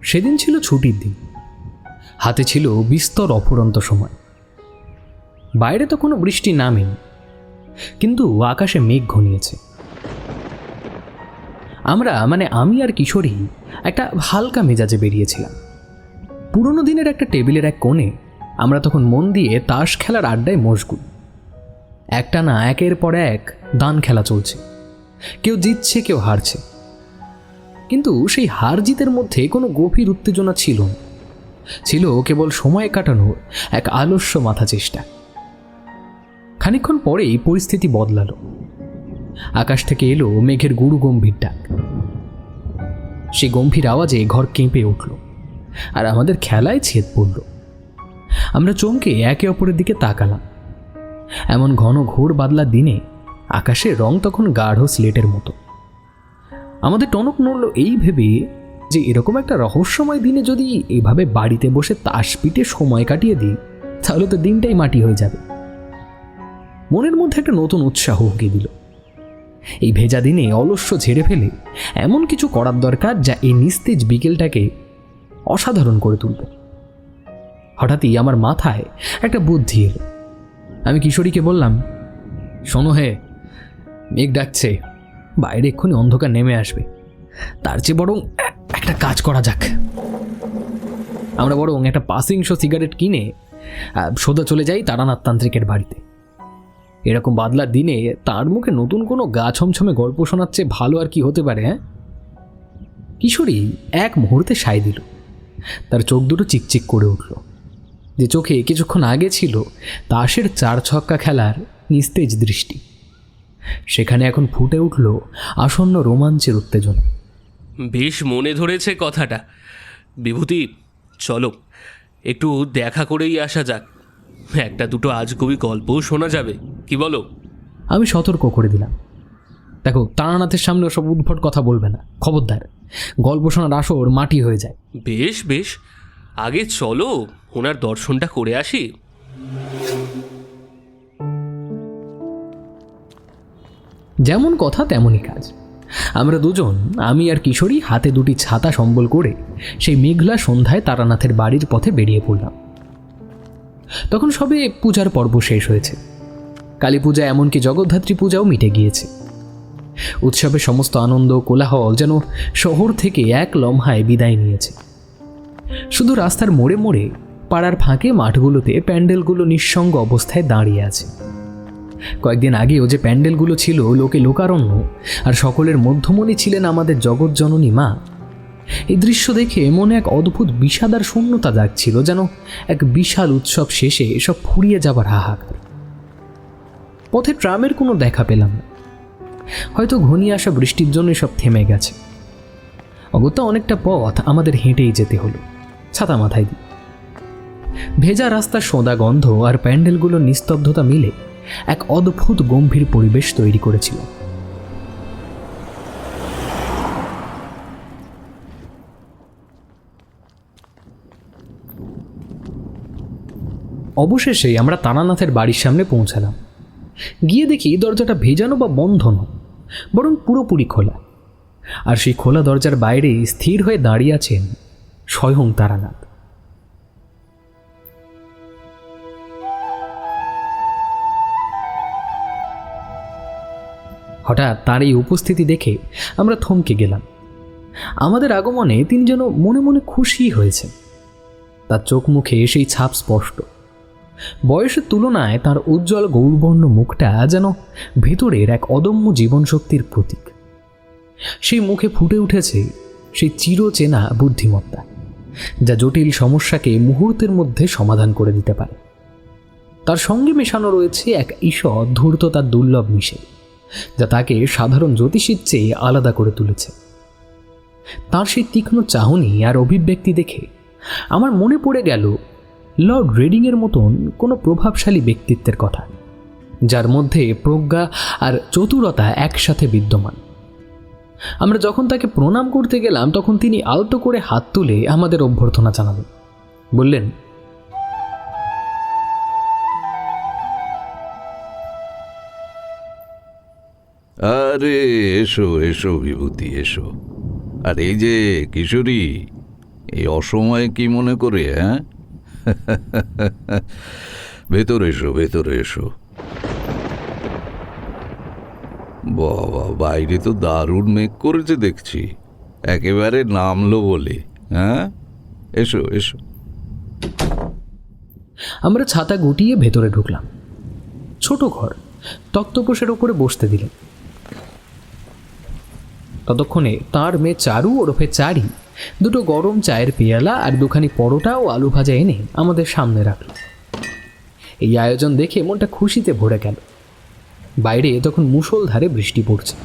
সেদিন ছিল ছুটির দিন, হাতে ছিল বিস্তর অফুরন্ত সময়। বাইরে তো কোনো বৃষ্টি নামেনি, কিন্তু আকাশে মেঘ ঘনিয়েছে। আমি আর কিশোরী একটা হালকা মেজাজে বেরিয়েছিলাম। পুরনো দিনের একটা টেবিলের এক কোণে আমরা তখন মন দিয়ে তাস খেলার আড্ডায় মশগুল। একটা না একের পর এক দান খেলা চলছে, কেউ জিতছে কেউ হারছে, কিন্তু সেই হার জিতের মধ্যে কোনো গভীর উত্তেজনা ছিল না। ছিল কেবল সময় কাটানোর এক আলস্য মাথা চেষ্টা। খানিকক্ষণ পরেই পরিস্থিতি বদলালো। আকাশ থেকে এলো মেঘের গুরু গম্ভীর ডাক। সেই গম্ভীর আওয়াজে ঘর কেঁপে উঠল, আর আমাদের খেলায় ছেদ পড়ল। আমরা চমকে একে অপরের দিকে তাকালাম। এমন ঘন ঘোর বাদলার দিনে আকাশের রং তখন গাঢ় স্লেটের মতো। আমাদের টনক নড়ল এই ভেবে যে এরকম একটা রহস্যময় দিনে যদি এভাবে বাড়িতে বসে তাস পিটে সময় কাটিয়ে দিই, তাহলে তো দিনটাই মাটি হয়ে যাবে। মনের মধ্যে একটা নতুন উৎসাহ উঁকে দিল। এই ভেজা দিনে অলস্য ঝেড়ে ফেলে এমন কিছু করার দরকার যা এই নিস্তেজ বিকেলটাকে অসাধারণ করে তুলবে। হঠাৎই আমার মাথায় একটা বুদ্ধি এলো। আমি কিশোরীকে বললাম, শোনো হে, মেঘ ডাকছে, বাইরে এক্ষুনি অন্ধকার নেমে আসবে। তার চেয়ে বরং একটা কাজ করা যাক, আমরা বরং একটা পাসিং শো সিগারেট কিনে সোজা চলে যাই তারানাথ তান্ত্রিকের বাড়িতে। এরকম বাদলার দিনে তার মুখে নতুন কোনো গা ছমছমে গল্প শোনার চেয়ে ভালো আর কি হতে পারে? হ্যাঁ। কিশোরী এক মুহূর্তে সায় দিল। তার চোখ দুটো চিকচিক করে উঠল। যে চোখে কিছুক্ষণ আগে ছিল তাসের 4 ছক্কা খেলার নিস্তেজ দৃষ্টি, সেখানে এখন ফুটে উঠল আসন্ন রোমাঞ্চের উত্তেজনা। বেশ মনে ধরেছে কথাটা। বিভূতি, চলো একটু দেখা করেই আসা যাক, একটা দুটো আজগুবি গল্পও শোনা যাবে, কি বলো? আমি সতর্ক করে দিলাম, দেখো তারানাথের সামনে ওসব উদ্ভট কথা বলবে না, খবরদার। গল্প শোনার আসর মাটি হয়ে যায়। বেশ বেশ, আগে চলো ওনার দর্শনটা করে আসি। যেমন কথা তেমনই কাজ। আমরা দুজন, আমি আর কিশোরী, হাতে দুটি ছাতা সম্বল করে সেই মেঘলা সন্ধ্যায় তারানাথের বাড়ির পথে বেরিয়ে পড়লাম। তখন সবে পূজার পর্ব শেষ হয়েছে। কালী পূজা এমনকি জগদ্ধাত্রী পূজাও মিটে গিয়েছে। উৎসবের সমস্ত আনন্দ কোলাহল যেন শহর থেকে এক লম্হায় বিদায় নিয়েছে। শুধু রাস্তার মোড়ে মোড়ে, পাড়ার ফাঁকে মাঠগুলোতে প্যান্ডেলগুলো নিঃসঙ্গ অবস্থায় দাঁড়িয়ে আছে। কয়েকদিন আগেও যে প্যান্ডেলগুলো ছিল লোকে লোকারণ্য, আর সকলের মধ্যমণি ছিলেন আমাদের জগৎজননী মা। এই দৃশ্য দেখে মনে এক অদ্ভুত বিষাদার শূন্যতা জাগছিল, যেন এক বিশাল উৎসব শেষে এসব ফুরিয়ে যাবার হাহাকার। পথে ট্রামের কোনো দেখা পেলাম না। হয়তো ঘনিয়ে আসা বৃষ্টির জন্য সব থেমে গেছে। অগত্যা অনেকটা পথ আমাদের হেঁটেই যেতে হলো, ছাতা মাথায় দিয়ে। ভেজা রাস্তার সোঁদা গন্ধ আর প্যান্ডেলগুলোর নিস্তব্ধতা মিলে এক অদ্ভুত গম্ভীর পরিবেশ তৈরি করেছিল। অবশেষে আমরা তারানাথের বাড়ির সামনে পৌঁছালাম। গিয়ে দেখি দরজাটা ভেজানো বা বন্ধ নয়, বরং পুরোপুরি খোলা। আর সেই খোলা দরজার বাইরে স্থির হয়ে দাঁড়িয়ে আছেন স্বয়ং তারানাথ। হঠাৎ তার এই উপস্থিতি দেখে আমরা থমকে গেলাম। আমাদের আগমনে তিনি যেন মনে মনে খুশি হয়েছেন। তার চোখ মুখে সেই ছাপ স্পষ্ট। বয়সের তুলনায় তার উজ্জ্বল গৌরবর্ণ মুখটা যেন ভেতরের এক অদম্য জীবনশক্তির প্রতীক। সেই মুখে ফুটে উঠেছে সেই চিরচেনা বুদ্ধিমত্তা, যা জটিল সমস্যাকে মুহূর্তের মধ্যে সমাধান করে দিতে পারে। তার সঙ্গে মেশানো রয়েছে এক ঈষৎ ধূর্ততার দুর্লভ মিশেল, যা তাকে সাধারণ জ্যোতিষীর চেয়ে আলাদা করে তুলেছে। তার সেই তীক্ষ্ণ চাহনি আর অভিব্যক্তি দেখে আমার মনে পড়ে গেল লর্ড রেডিংয়ের মতন কোনো প্রভাবশালী ব্যক্তিত্বের কথা, যার মধ্যে প্রজ্ঞা আর চতুরতা একসাথে বিদ্যমান। আমরা যখন তাকে প্রণাম করতে গেলাম, তখন তিনি আলতো করে হাত তুলে আমাদের অভ্যর্থনা জানালেন। বললেন, আরে এসো এসো বিভূতি, এসো। আর এই যে কিশোরী, এই অসময়ে কি মনে করে? হ্যাঁ, ভেতরে এসো, ভেতরে এসো। বাবা, বাইরে তো দারুণ মেঘ করেছে দেখছি, একেবারে নামলো বলে। হ্যাঁ, এসো এসো। আমরা ছাতা গুটিয়ে ভেতরে ঢুকলাম। ছোট ঘর, তক্তপোষের ওপরে বসতে দিলেন। ততক্ষণে তাঁর মেয়ে চারু ওরফে চারি দুটো গরম চায়ের পেয়ালা আর দুখানি পরোটা ও আলু ভাজা এনে আমাদের সামনে রাখল। এই আয়োজন দেখে মনটা খুশিতে ভরে গেল। বাইরে তখন মুষলধারে বৃষ্টি পড়ছে,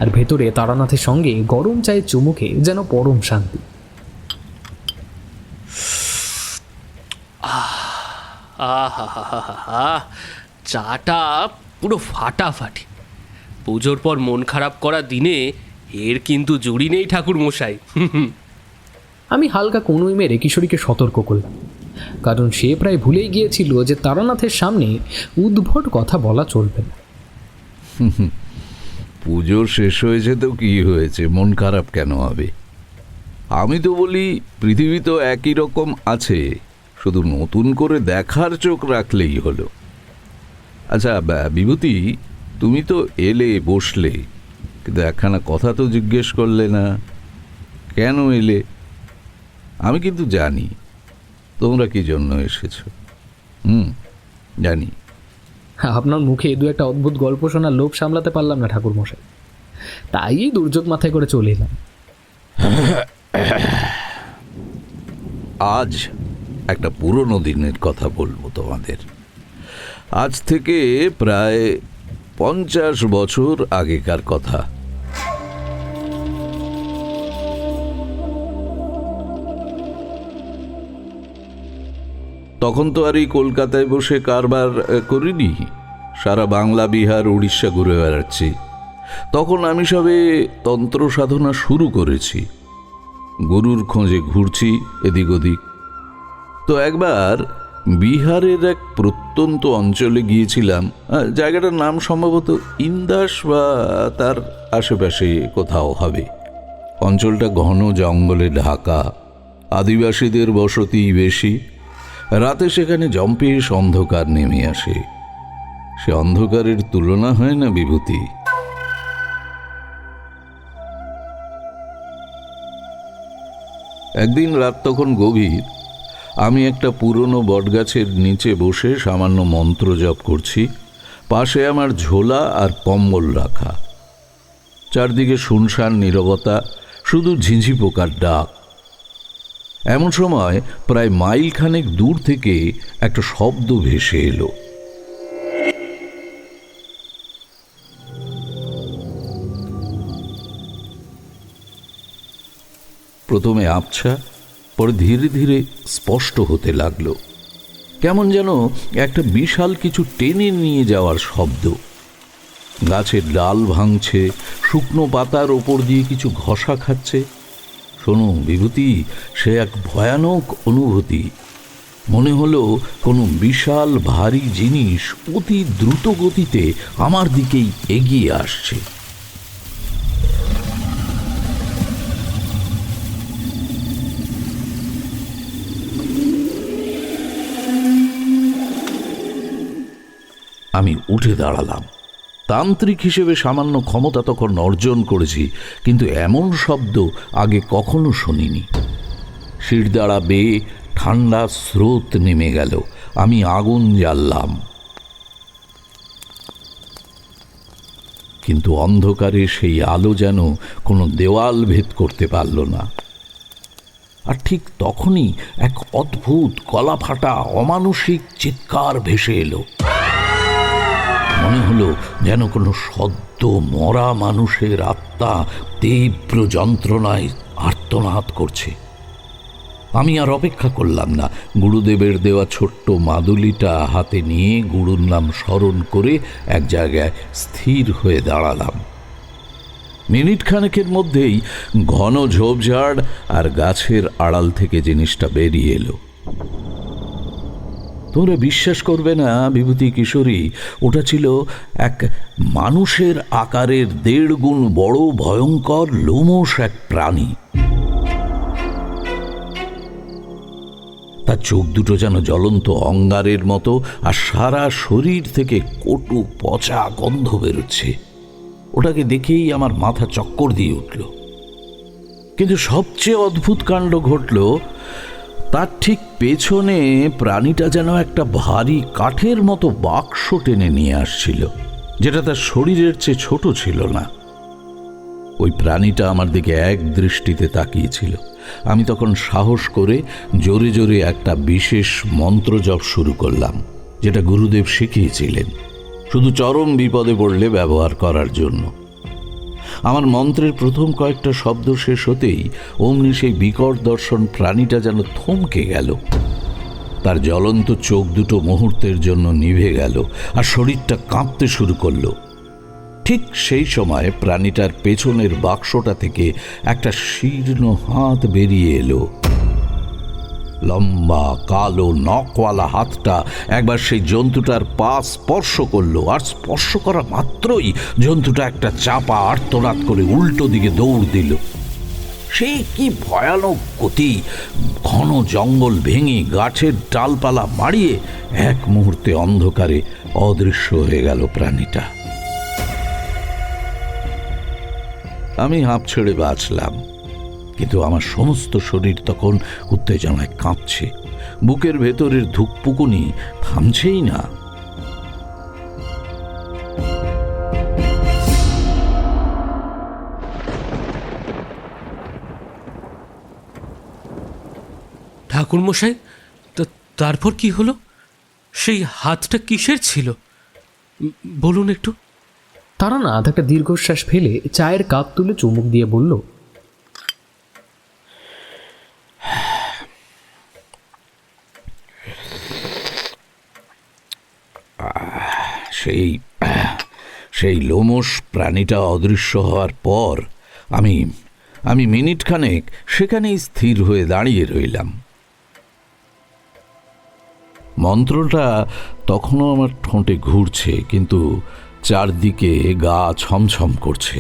আর ভেতরে তারানাথের সঙ্গে গরম চায়ের চুমুকে যেন পরম শান্তি। আহা, চাটা পুরো ফাটাফাটি। পুজোর পর মন খারাপ করা দিনে এর কিন্তু জুড়ি নেই ঠাকুর মশাই। আমি হালকা কনুই মেরে কিশোরীকে সতর্ক করলাম, কারণ সে প্রায় ভুলেই গিয়েছিল যে তারানাথের সামনে উদ্ভট কথা বলা চলবে না। পুজো শেষ হয়েছে তো কি হয়েছে, মন খারাপ কেন হবে? আমি তো বলি পৃথিবী তো একই রকম আছে, শুধু নতুন করে দেখার চোখ রাখলেই হলো। আচ্ছা বিভূতি, তুমি তো এলে, বসলে, কিন্তু একখানা কথা তো জিজ্ঞেস করলে না, কেন এলে? আমি কিন্তু জানি তোমরা কি জন্য এসেছো। জানি। আপনার মুখে দু একটা অদ্ভুত গল্প শোনার লোভ সামলাতে পারলাম না ঠাকুর মশাই, তাই দুর্যোগ মাথায় করে চলে এলাম। আজ একটা পুরনো দিনের কথা বলবো তোমাদের। আজ থেকে প্রায় 50 বছর আগেকার কথা। তখন তো আর এই কলকাতায় বসে কারবার করিনি, সারা বাংলা, বিহার, উড়িষ্যা ঘুরে বেড়াচ্ছি। তখন আমি সবে তন্ত্র সাধনা শুরু করেছি, গুরুর খোঁজে ঘুরছি এদিক ওদিক। তো একবার বিহারের এক প্রত্যন্ত অঞ্চলে গিয়েছিলাম। জায়গাটার নাম সম্ভবত ইন্দাস বা তার আশেপাশে কোথাও হবে। অঞ্চলটা ঘন জঙ্গলে ঢাকা, আদিবাসীদের বসতি বেশি। রাতে সেখানে জম্পেশ অন্ধকার নেমে আসে। সে অন্ধকারের তুলনা হয় না বিভূতি। একদিন রাত তখন গভীর। আমি একটা পুরনো বটগাছের নিচে বসে সামান্য মন্ত্র জপ করছি। পাশে আমার ঝোলা আর কম্বল রাখা। চারদিকে শুনশান নীরবতা, শুধু ঝিঁঝি পোকার ডাক। এমন সময় প্রায় মাইল খানেক দূর থেকে একটা শব্দ ভেসে এলো। প্রথমে আবছা, পরে ধীরে ধীরে স্পষ্ট হতে লাগলো। কেমন যেন একটা বিশাল কিছু টেনে নিয়ে যাওয়ার শব্দ। গাছের ডাল ভাঙছে, শুকনো পাতার ওপর দিয়ে কিছু ঘষা খাচ্ছে। শোনো বিভূতি, সে এক ভয়ানক অনুভূতি। মনে হলো কোনো বিশাল ভারী জিনিস অতি দ্রুত গতিতে আমার দিকেই এগিয়ে আসছে। আমি উঠে দাঁড়ালাম। তান্ত্রিক হিসেবে সামান্য ক্ষমতা তখন অর্জন করেছি, কিন্তু এমন শব্দ আগে কখনো শুনিনি। শিরদাঁড়া বেয়ে ঠান্ডা স্রোত নেমে গেল। আমি আগুন জ্বাললাম, কিন্তু অন্ধকারে সেই আলো যেন কোনো দেওয়াল ভেদ করতে পারল না। আর ঠিক তখনই এক অদ্ভুত গলা ফাটা অমানুষিক চিৎকার ভেসে এলো। মনে হলো যেন কোনো সদ্য মরা মানুষের আত্মা তীব্র যন্ত্রণায় আর্তনাদ করছে। আমি আর অপেক্ষা করলাম না। গুরুদেবের দেওয়া ছোট্ট মাদুলিটা হাতে নিয়ে গুরুর নাম স্মরণ করে এক জায়গায় স্থির হয়ে দাঁড়ালাম। মিনিট খানেকের মধ্যেই ঘন ঝোপঝাড় আর গাছের আড়াল থেকে জিনিসটা বেরিয়ে এলো। তোমরা বিশ্বাস করবে না বিভূতি কিশোরী, ওটা ছিল এক মানুষের আকারের 1.5 গুণ বড় ভয়ঙ্কর লোমশ এক প্রাণী। তার চোখ দুটো যেন জ্বলন্ত অঙ্গারের মতো, আর সারা শরীর থেকে কটু পচা গন্ধ বেরোচ্ছে। ওটাকে দেখেই আমার মাথা চক্কর দিয়ে উঠল। কিন্তু সবচেয়ে অদ্ভুত কাণ্ড ঘটল, তার ঠিক পেছনে প্রাণীটা যেন একটা ভারী কাঠের মতো বাক্স টেনে নিয়ে আসছিল, যেটা তার শরীরের চেয়ে ছোট ছিল না। ওই প্রাণীটা আমার দিকে এক দৃষ্টিতে তাকিয়েছিল। আমি তখন সাহস করে জোরে জোরে একটা বিশেষ মন্ত্র জপ শুরু করলাম, যেটা গুরুদেব শিখিয়েছিলেন, শুধু চরম বিপদে পড়লে ব্যবহার করার জন্য। আমার মন্ত্রের প্রথম কয়েকটা শব্দ শেষ হতেই অমনি সেই বিকট দর্শন প্রাণীটা যেন থমকে গেল। তার জ্বলন্ত চোখ দুটো মুহূর্তের জন্য নিভে গেল, আর শরীরটা কাঁপতে শুরু করলো। ঠিক সেই সময় প্রাণীটার পেছনের বাক্সটা থেকে একটা শীর্ণ হাত বেরিয়ে এলো। লম্বা কালো নখওয়ালা হাতটা একবার সেই জন্তুটার পা স্পর্শ করলো, আর স্পর্শ করা মাত্রই জন্তুটা একটা চাপা আর্তনাদ করে উল্টো দিকে দৌড় দিল। সে কি ভয়ানক গতি! ঘন জঙ্গল ভেঙে গাছের ডালপালা মারিয়ে এক মুহূর্তে অন্ধকারে অদৃশ্য হয়ে গেল প্রাণীটা। আমি হাঁপ ছেড়ে বাঁচলাম, কিন্তু আমার সমস্ত শরীর তখন উত্তেজনায় কাঁপছে। বুকের ভেতরের ধুকপুকুনি থামছেই না। ঠাকুরমশাই, তারপর কি হলো? সেই হাতটা কিসের ছিল বলুন একটু। তারানাথ একটা দীর্ঘশ্বাস ফেলে চায়ের কাপ তুলে চুমুক দিয়ে বলল, সেই লোমশ প্রাণীটা অদৃশ্য হওয়ার পর আমি মিনিট খানেক সেখানেই স্থির হয়ে দাঁড়িয়ে রইলাম। মন্ত্রটা তখনও আমার ঠোঁটে ঘুরছে, কিন্তু চারদিকে গা ছমছম করছে।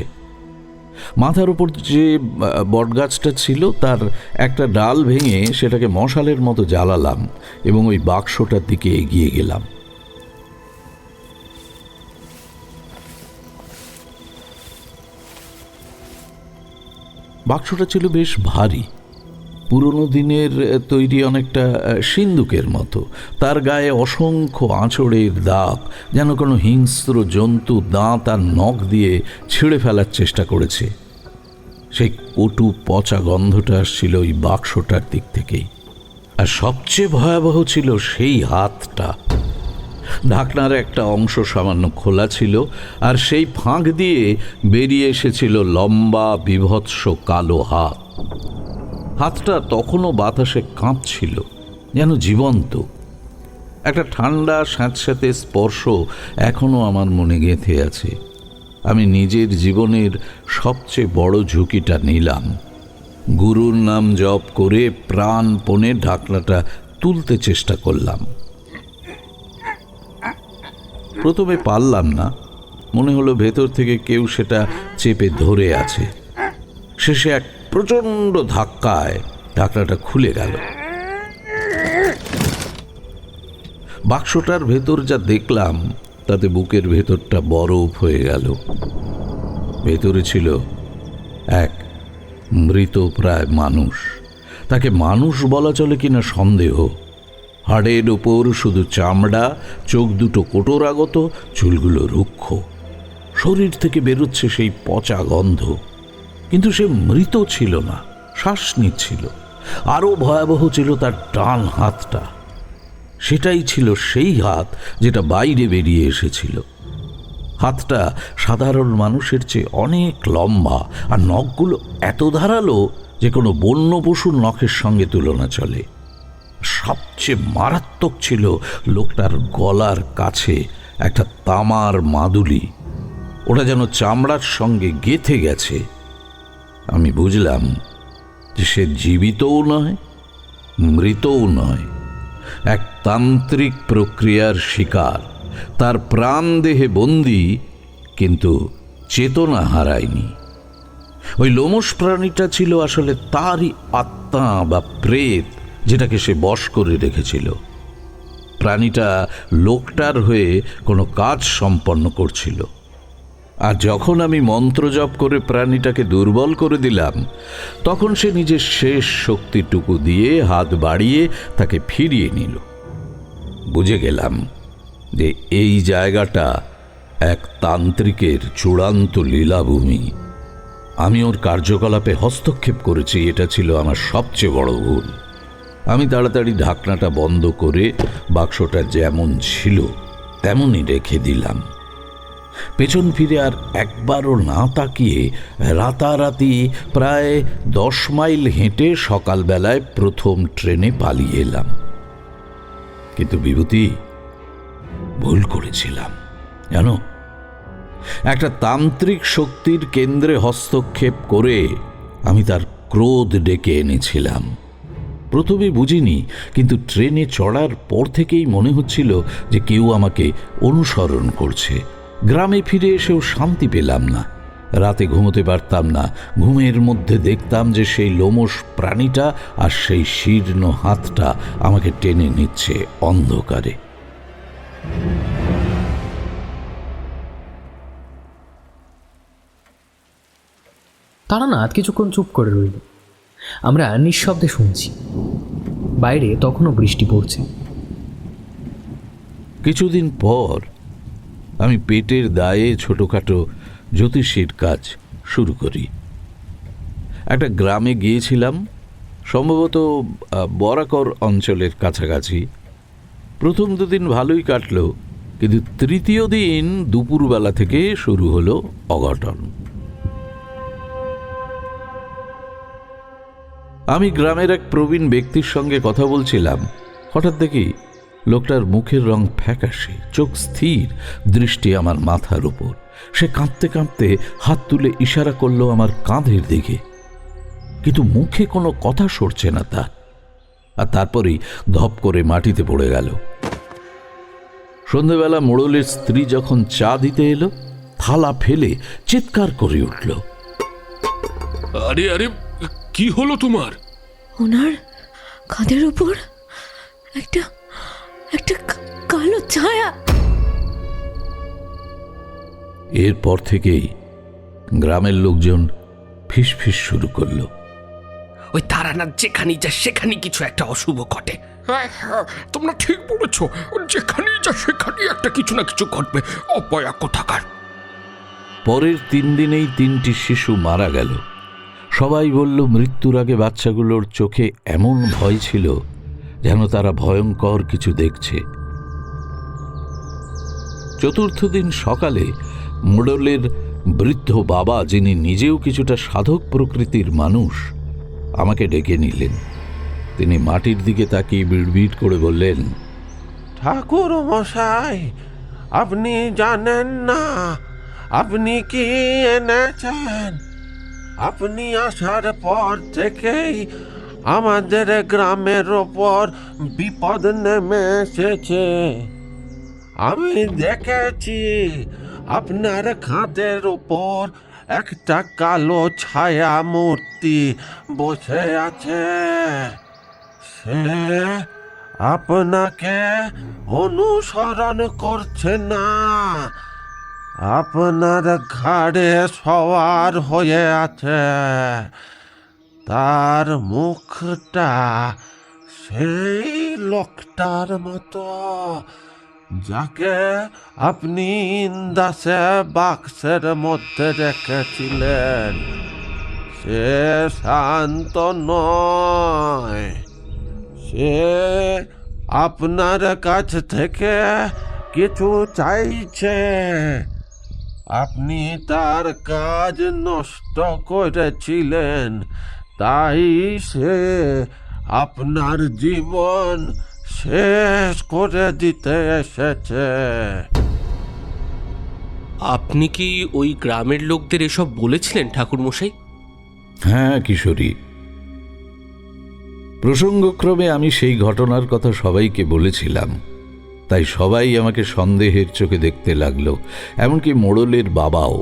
মাথার উপর যে বটগাছটা ছিল তার একটা ডাল ভেঙে সেটাকে মশালের মতো জ্বালালাম এবং ওই বাক্সটার দিকে এগিয়ে গেলাম। বাক্সটা ছিল বেশ ভারী, পুরনো দিনের তৈরি, অনেকটা সিন্দুকের মতো। তার গায়ে অসংখ্য আঁচড়ের দাগ, যেন কোনো হিংস্র জন্তু দাঁত আর নখ দিয়ে ছিঁড়ে ফেলার চেষ্টা করেছে। সেই কটু পচা গন্ধটা আসছিল ওই বাক্সটার দিক থেকেই। আর সবচেয়ে ভয়াবহ ছিল সেই হাতটা। ঢাকনার একটা অংশ সামান্য খোলা ছিল, আর সেই ফাঁক দিয়ে বেরিয়ে এসেছিল লম্বা বীভৎস কালো হাত। হাতটা তখনও বাতাসে কাঁপছিল, যেন জীবন্ত। একটা ঠান্ডা স্যাঁতস্যাঁতে স্পর্শ এখনো আমার মনে গেঁথে আছে। আমি নিজের জীবনের সবচেয়ে বড় ঝুঁকিটা নিলাম। গুরুর নাম জপ করে প্রাণপণে ঢাকনাটা তুলতে চেষ্টা করলাম। প্রথমে পারলাম না, মনে হলো ভেতর থেকে কেউ সেটা চেপে ধরে আছে। শেষে এক প্রচণ্ড ধাক্কায় ঢাকনাটা খুলে গেল। বাক্সটার ভেতর যা দেখলাম তাতে বুকের ভেতরটা বরফ হয়ে গেল। ভেতরে ছিল এক মৃত প্রায় মানুষ। তাকে মানুষ বলা চলে কিনা সন্দেহ। হাড়ের ওপর শুধু চামড়া, চোখ দুটো কোটরাগত, চুলগুলো রুক্ষ। শরীর থেকে বেরোচ্ছে সেই পচা গন্ধ। কিন্তু সে মৃত ছিল না, শ্বাস নিচ্ছিল। আরও ভয়াবহ ছিল তার ডান হাতটা। সেটাই ছিল সেই হাত যেটা বাইরে বেরিয়ে এসেছিল। হাতটা সাধারণ মানুষের চেয়ে অনেক লম্বা, আর নখগুলো এত ধারালো যে কোনো বন্য পশুর নখের সঙ্গে তুলনা চলে। সবচেয়ে মারাত্মক ছিল লোকটার গলার কাছে একটা তামার মাদুলি। ওটা যেন চামড়ার সঙ্গে গেঁথে গেছে। আমি বুঝলাম যে সে জীবিতও নয়, মৃতও নয়, এক তান্ত্রিক প্রক্রিয়ার শিকার, তার প্রাণ দেহে বন্দী, কিন্তু চেতনা হারায়নি। ওই লোমশ প্রাণীটা ছিল আসলে তারই আত্মা বা প্রেত, যেটাকে সে বশ করে রেখেছিল। প্রাণীটা লোকটার হয়ে কোনো কাজ সম্পন্ন করছিল, আর যখন আমি মন্ত্র জপ করে প্রাণীটাকে দুর্বল করে দিলাম, তখন সে নিজের শেষ শক্তিটুকু দিয়ে হাত বাড়িয়ে তাকে ফিরিয়ে নিল। বুঝে গেলাম যে এই জায়গাটা এক তান্ত্রিকের চূড়ান্ত লীলাভূমি। আমি ওর কার্যকলাপে হস্তক্ষেপ করেছি, এটা ছিল আমার সবচেয়ে বড় ভুল। আমি তাড়াতাড়ি ঢাকনাটা বন্ধ করে বাক্সটা যেমন ছিল তেমনই রেখে দিলাম। পেছন ফিরে আর একবারও না তাকিয়ে রাতারাতি প্রায় 10 মাইল হেঁটে সকালবেলায় প্রথম ট্রেনে পালিয়ে এলাম। কিন্তু বিভূতি, ভুল করেছিলাম জানো। একটা তান্ত্রিক শক্তির কেন্দ্রে হস্তক্ষেপ করে আমি তার ক্রোধ ডেকে এনেছিলাম। প্রথমে বুঝিনি, কিন্তু ট্রেনে চড়ার পর থেকেই মনে হচ্ছিল যে কেউ আমাকে অনুসরণ করছে। গ্রামে ফিরে এসেও শান্তি পেলাম না, রাতে ঘুমোতে পারতাম না। ঘুমের মধ্যে দেখতাম যে সেই লোমশ প্রাণীটা আর সেই শীর্ণ হাতটা আমাকে টেনে নিচ্ছে অন্ধকারে। তারানাথ কিছুক্ষণ চুপ করে রইল। আমরা নিঃশব্দে শুনছি। বাইরে তখনও বৃষ্টি পড়ছে। কিছুদিন পর আমি পেটের দায়ে ছোটখাটো জ্যোতিষীর কাজ শুরু করি। একটা গ্রামে গিয়েছিলাম, সম্ভবত বরাকর অঞ্চলের কাছাকাছি। প্রথম 2 দিন ভালোই কাটল, কিন্তু তৃতীয় দিন দুপুরবেলা থেকে শুরু হলো অঘটন। আমি গ্রামের এক প্রবীণ ব্যক্তির সঙ্গে কথা বলছিলাম। হঠাৎ দেখি লোকটার মুখের রং ফ্যাকাশে, চোখ স্থির, দৃষ্টি আমার মাথার উপর। সে কাঁদতে কাঁদতে হাত তুলে ইশারা করলো আমার কাঁধের দিকে, কিন্তু মুখে কোনো কথা সরছে না তার। আর তারপরেই ধপ করে মাটিতে পড়ে গেল। সন্ধেবেলা মোড়লের স্ত্রী যখন চা দিতে এলো, থালা ফেলে চিৎকার করে উঠল, আরে আরে, কি হলো তোমার? ওনার কাঁধের উপর একটা একটা কালো ছায়া। এরপর থেকেই গ্রামের লোকজন ফিসফিস শুরু করলো। ওই তারানাথ যেখানেই যা সেখানে কিছু একটা অশুভ ঘটে। হ্যাঁ হ্যাঁ, তোমরা ঠিক বলেছ, যেখানেই যা সেখানেই একটা কিছু না কিছু ঘটবে। অপয়া কোথাকার। পরের 3 দিনেই 3টি শিশু মারা গেল। সবাই বলল মৃত্যুর আগে বাচ্চাগুলোর চোখে এমন ভয় ছিল যেন তারা ভয়ঙ্কর কিছু দেখছে। 4র্থ দিন সকালে মোড়লের বৃদ্ধ বাবা, যিনি নিজেও কিছুটা সাধক প্রকৃতির মানুষ, আমাকে ডেকে নিলেন। তিনি মাটির দিকে তাকিয়ে বিড়বিড় করে বললেন, ঠাকুর মশাই, আপনি জানেন না আপনি কি এনেছেন? আপনি আসার পর থেকেই আমাদের গ্রামের ওপর বিপদ নেমে এসেছে। আমি দেখেছি আপনার খাদের উপর একটা কালো ছায়া মূর্তি বসে আছে। সে আপনাকে অনুসরণ করছে না, আপনার ঘাড়ে সওয়ার হয়ে আছে। তার মুখটা সেই লোকটার মতো যাকে আপনি ইন্দাসে বাক্সের মধ্যে রেখেছিলেন। সে শান্ত নয়, সে আপনার কাছ থেকে কিছু চাইছে। আপনি তার কাজ নষ্ট করেছিলেন, তাই সে আপনার জীবন শেষ করে দিতে এসেছে। আপনি কি ওই গ্রামের লোকদের এসব বলেছিলেন ঠাকুরমশাই? হ্যাঁ কিশোরী, প্রসঙ্গক্রমে আমি সেই ঘটনার কথা সবাইকে বলেছিলাম, তাই সবাই আমাকে সন্দেহের চোখে দেখতে লাগলো, এমনকি মোড়লের বাবাও।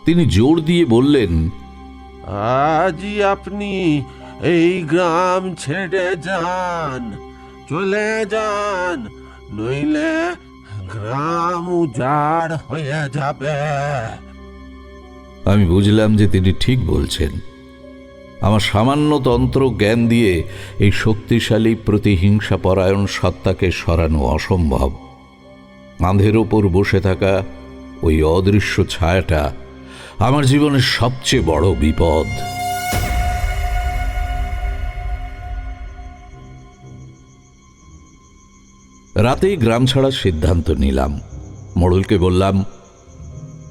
তিনি জোর দিয়ে বললেন, আজই আপনি এই গ্রাম ছেড়ে যান, চলে যান, নইলে গ্রাম উজাড় হয়ে যাবে। আমি বুঝলাম যে তিনি ঠিক বলছেন। আমার সামান্য তন্ত্র জ্ঞান দিয়ে এই শক্তিশালী প্রতিহিংসা পরায়ণ সত্তাকে সরানো অসম্ভব। কাঁধের ওপর বসে থাকা ওই অদৃশ্য ছায়াটা আমার জীবনের সবচেয়ে বড় বিপদ। রাতেই গ্রাম ছাড়ার সিদ্ধান্ত নিলাম। মোড়লকে বললাম,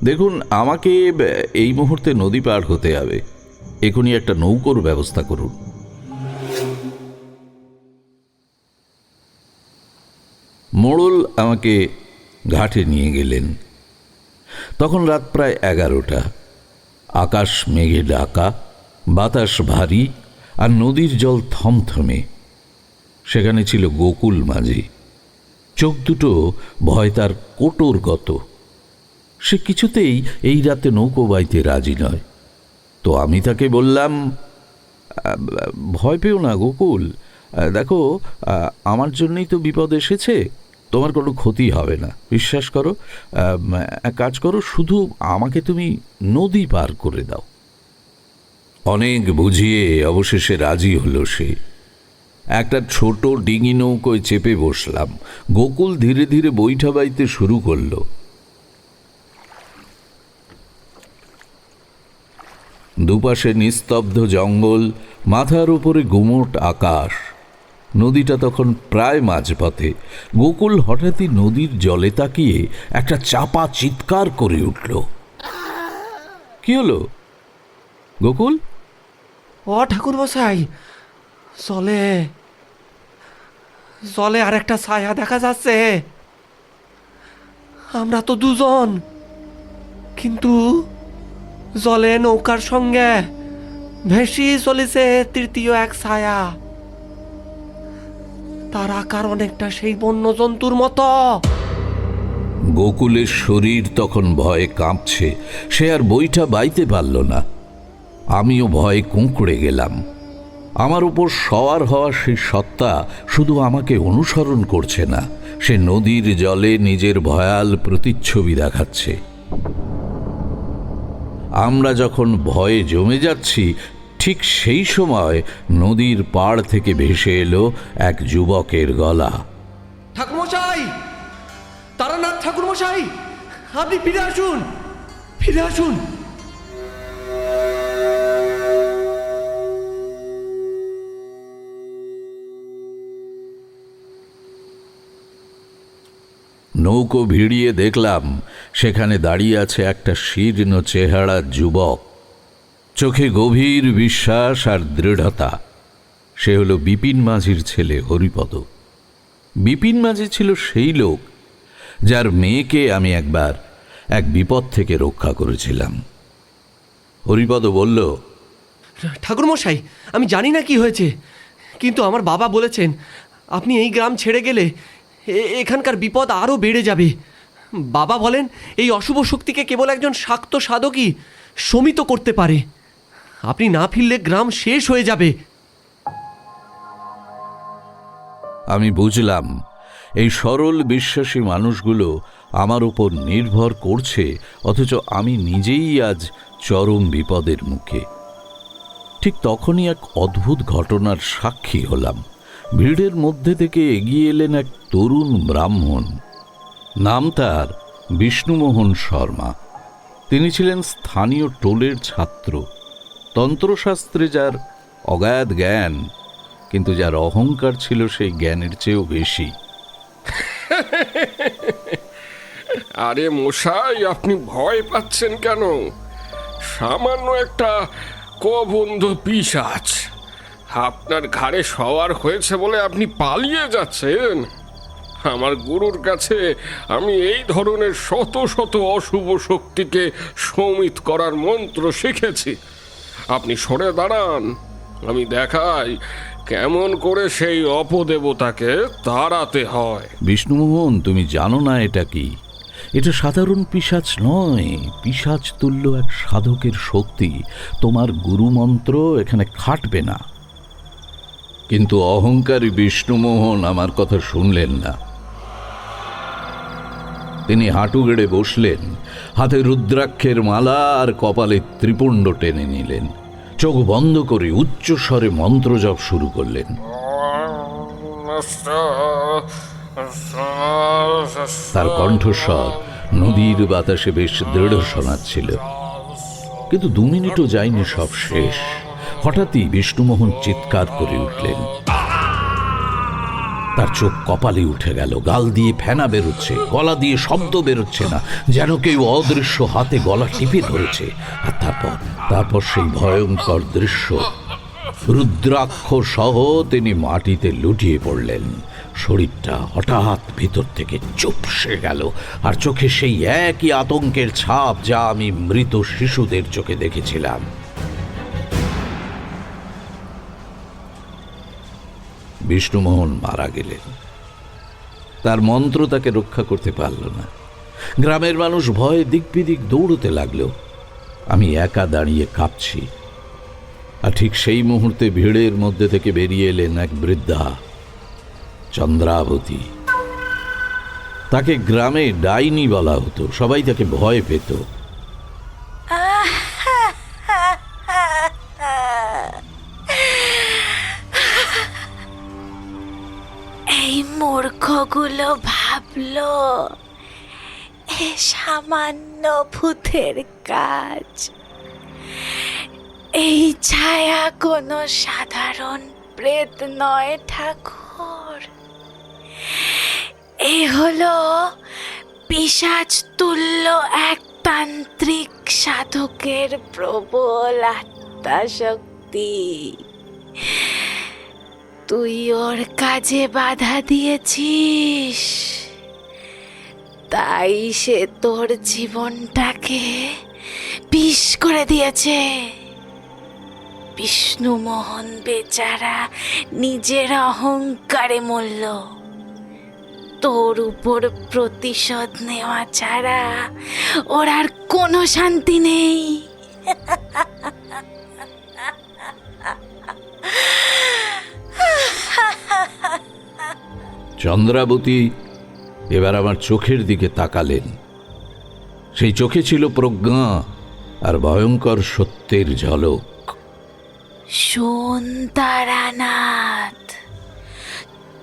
দেখুন, আমাকে এই মুহূর্তে নদী পার হতে হবে, এখনই একটা নৌকোর ব্যবস্থা করুন। মোড়ল আমাকে ঘাটে নিয়ে গেলেন। তখন রাত প্রায় 11টা। আকাশ মেঘে ঢাকা, বাতাস ভারী, আর নদীর জল থমথমে। সেখানে ছিল গোকুল মাঝি। চোখ দুটো ভয় তার কোটরগত। সে কিছুতেই এই রাতে নৌকো বাইতে রাজি নয়। তো আমি তাকে বললাম, ভয় পেও না গোকুল, দেখো, আমার জন্যই তো বিপদ এসেছে, তোমার কোনো ক্ষতি হবে না, বিশ্বাস করো। এক কাজ করো, শুধু আমাকে তুমি নদী পার করে দাও। অনেক বুঝিয়ে অবশেষে রাজি হলো সে। একটা ছোট ডিঙি নৌকোয় চেপে বসলাম। গোকুল ধীরে ধীরে বৈঠা বাইতে শুরু করলো। দুপাশে নিস্তব্ধ জঙ্গল, মাথার উপরে গুমোট আকাশ। নদীটা তখন প্রায় মাঝপথে। গোকুল হঠাৎই নদীর জলে তাকিয়ে একটা চাপা চিৎকার করে উঠল। কি হলো গোকুল? ও ঠাকুর মশাই, জলে জলে আর একটা ছায়া দেখা যাচ্ছে। আমরা তো দুজন, কিন্তু জলে নৌকার সঙ্গে ভেসি চলেছে তৃতীয় এক ছায়া। তার আকার অনেকটা সেই বন্য জন্তুর মতো। গোকুলের শরীর তখন ভয়ে কাঁপছে। সে আর বইটা বাইতে পারল না। আমিও ভয়ে কুঁকড়ে গেলাম। আমার উপর সওয়ার হওয়া সেই সত্তা শুধু আমাকে অনুসরণ করছে না, সে নদীর জলে নিজের ভয়াল প্রতিচ্ছবি দেখাচ্ছে। আমরা যখন ভয়ে জমে যাচ্ছি, ঠিক সেই সময় নদীর পাড় থেকে ভেসে এলো এক যুবকের গলা। ঠাকুরমশাই, তারানাথ ঠাকুরমশাই, আপনি ফিরে আসুন, ফিরে আসুন। নৌকো ভিড়িয়ে দেখলাম সেখানে দাঁড়িয়ে আছে একটা শীর্ণ চেহারার যুবক, চোখে গভীর বিশ্বাস আর দৃঢ়তা। সে হলো বিপিন মাঝির ছেলে হরিপদ। বিপিন মাঝি ছিল সেই লোক যার মেয়েকে আমি একবার এক বিপদ থেকে রক্ষা করেছিলাম। হরিপদ বলল, ঠাকুরমশাই, আমি জানি না কি হয়েছে, কিন্তু আমার বাবা বলেছেন আপনি এই গ্রাম ছেড়ে গেলে এখানকার বিপদ আরও বেড়ে যাবে। বাবা বলেন এই অশুভ শক্তিকে কেবল একজন শাক্ত সাধকই শমিত করতে পারে। আপনি না ফিরলে গ্রাম শেষ হয়ে যাবে। আমি বুঝলাম এই সরল বিশ্বাসী মানুষগুলো আমার উপর নির্ভর করছে, অথচ আমি নিজেই আজ চরম বিপদের মুখে। ঠিক তখনই এক অদ্ভুত ঘটনার সাক্ষী হলাম। ভিড়ের মধ্যে থেকে এগিয়ে এলেন এক তরুণ ব্রাহ্মণ। নাম তার বিষ্ণুমোহন শর্মা। তিনি ছিলেন স্থানীয় টোলের ছাত্র। তন্ত্রশাস্ত্রে যার অগাধ জ্ঞান, কিন্তু যার অহংকার ছিল সেই জ্ঞানের চেয়েও বেশি। আরে মশাই, আপনি ভয় পাচ্ছেন কেন? সামান্য একটা কবন্ধ পিশাচ আপনার ঘাড়ে সওয়ার হয়েছে বলে আপনি পালিয়ে যাচ্ছেন। আমার গুরুর কাছে আমি এই ধরনের শত শত অশুভ শক্তিকে শমিত করার মন্ত্র শিখেছি। আপনি সরে দাঁড়ান, আমি দেখাই কেমন করে সেই অপদেবতাকে তাড়াতে হয়। বিষ্ণুমোহন, তুমি জানো না এটা কি? এটা সাধারণ পিশাচ নয়, পিশাচ তুল্য এক সাধকের শক্তি। তোমার গুরুমন্ত্র এখানে খাটবে না। কিন্তু অহংকারী বিষ্ণুমোহন আমার কথা শুনলেন না। তিনি হাঁটু গেড়ে বসলেন, হাতে রুদ্রাক্ষের মালা আর কপালে ত্রিপুণ্ড টেনে নিলেন। চোখ বন্ধ করে উচ্চ স্বরে মন্ত্র জপ শুরু করলেন। তার কণ্ঠস্বর নদীর বাতাসে বেশ দৃঢ় শোনাচ্ছিল। কিন্তু 2 মিনিটও যায়নি, সব শেষ। হঠাৎই বিষ্ণুমোহন চিৎকার করে উঠলেন। তার চোখ কপালে উঠে গেল, গাল দিয়ে ফেনা বেরোচ্ছে, গলা দিয়ে শব্দ বেরোচ্ছে না, যেন কেউ অদৃশ্য হাতে গলা টিপে ধরেছে। আর তারপর সেই ভয়ঙ্কর দৃশ্য, রুদ্রাক্ষ সহ তিনি মাটিতে লুটিয়ে পড়লেন। শরীরটা হঠাৎ ভিতর থেকে চুপসে গেল, আর চোখে সেই একই আতঙ্কের ছাপ যা আমি মৃত শিশুদের চোখে দেখেছিলাম। বিষ্ণুমোহন মারা গেলেন। তার মন্ত্র তাকে রক্ষা করতে পারল না। গ্রামের মানুষ ভয়ে দিক বিদিক দৌড়তে লাগলো। আমি একা দাঁড়িয়ে কাঁপছি। আর ঠিক সেই মুহূর্তে ভিড়ের মধ্যে থেকে বেরিয়ে এলেন এক বৃদ্ধা, চন্দ্রাবতী। তাকে গ্রামে ডাইনি বলা হতো, সবাই তাকে ভয় পেত। এই মূর্খগুলো ভাবলো এ সামান্য ভূতের কাজ। এই ছায়া কোনো সাধারণ প্রেত নয় ঠাকুর, এ হলো পিশাচ তুল্য এক তান্ত্রিক সাধকের প্রবল আত্মাশক্তি। তুই ওর কাজে বাধা দিয়েছিস, তাই সে তোর জীবনটাকে বিষ করে দিয়েছে। বিষ্ণুমোহন বেচারা নিজের অহংকারে মরল। তোর উপর প্রতিশোধ নেওয়া ছাড়া ওর আর কোনো শান্তি নেই। চন্দ্রাবতী এবার আমার চোখের দিকে তাকালেন। সেই চোখে ছিল প্রজ্ঞা আর ভয়ঙ্কর সত্যের ঝলক। শোন তারানাথ,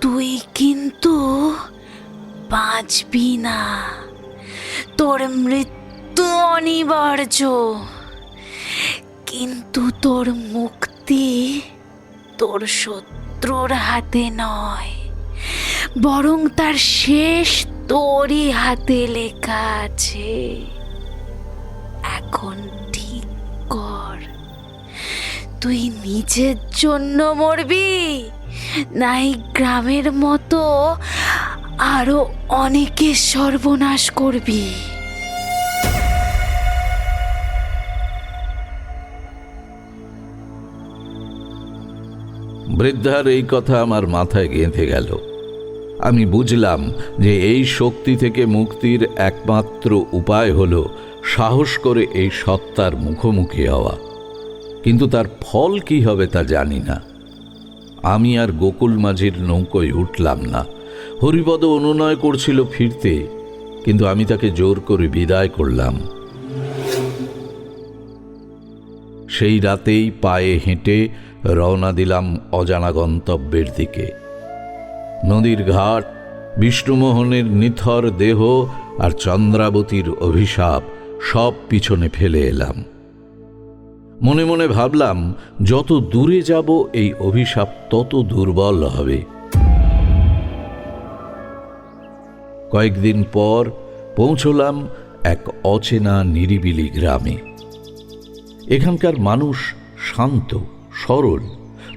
তুই কিন্তু বাঁচবি না। তোর মৃত্যু অনিবার্য, কিন্তু তোর মুক্তি তোর শত্রুর হাতে নয়, বরং তার শেষ তোরই হাতে লেখা আছে। এখন ঠিক কর, তুই নিজের জন্য মরবি, নাই গ্রামের মতো আরো অনেকের সর্বনাশ করবি। বৃদ্ধার এই কথা আমার মাথায় গেঁথে গেল। আমি বুঝলাম যে এই শক্তি থেকে মুক্তির একমাত্র উপায় হল সাহস করে এই সত্তার মুখোমুখি হওয়া। কিন্তু তার ফল কি হবে তা জানি না। আমি আর গোকুল মাঝির নৌকোয় উঠলাম না। হরিপদ অনুনয় করছিল ফিরতে, কিন্তু আমি তাকে জোর করে বিদায় করলাম। সেই রাতেই পায়ে হেঁটে রওনা দিলাম অজানা গন্তব্যের দিকে। নদীর ঘাট, বিষ্ণুমোহনের নিথর দেহ আর চন্দ্রাবতীর অভিশাপ সব পিছনে ফেলে এলাম। মনে মনে ভাবলাম, যত দূরে যাব এই অভিশাপ তত দুর্বল হবে। কয়েকদিন পর পৌঁছলাম এক অচেনা নিরিবিলি গ্রামে। এখানকার মানুষ শান্ত সরল,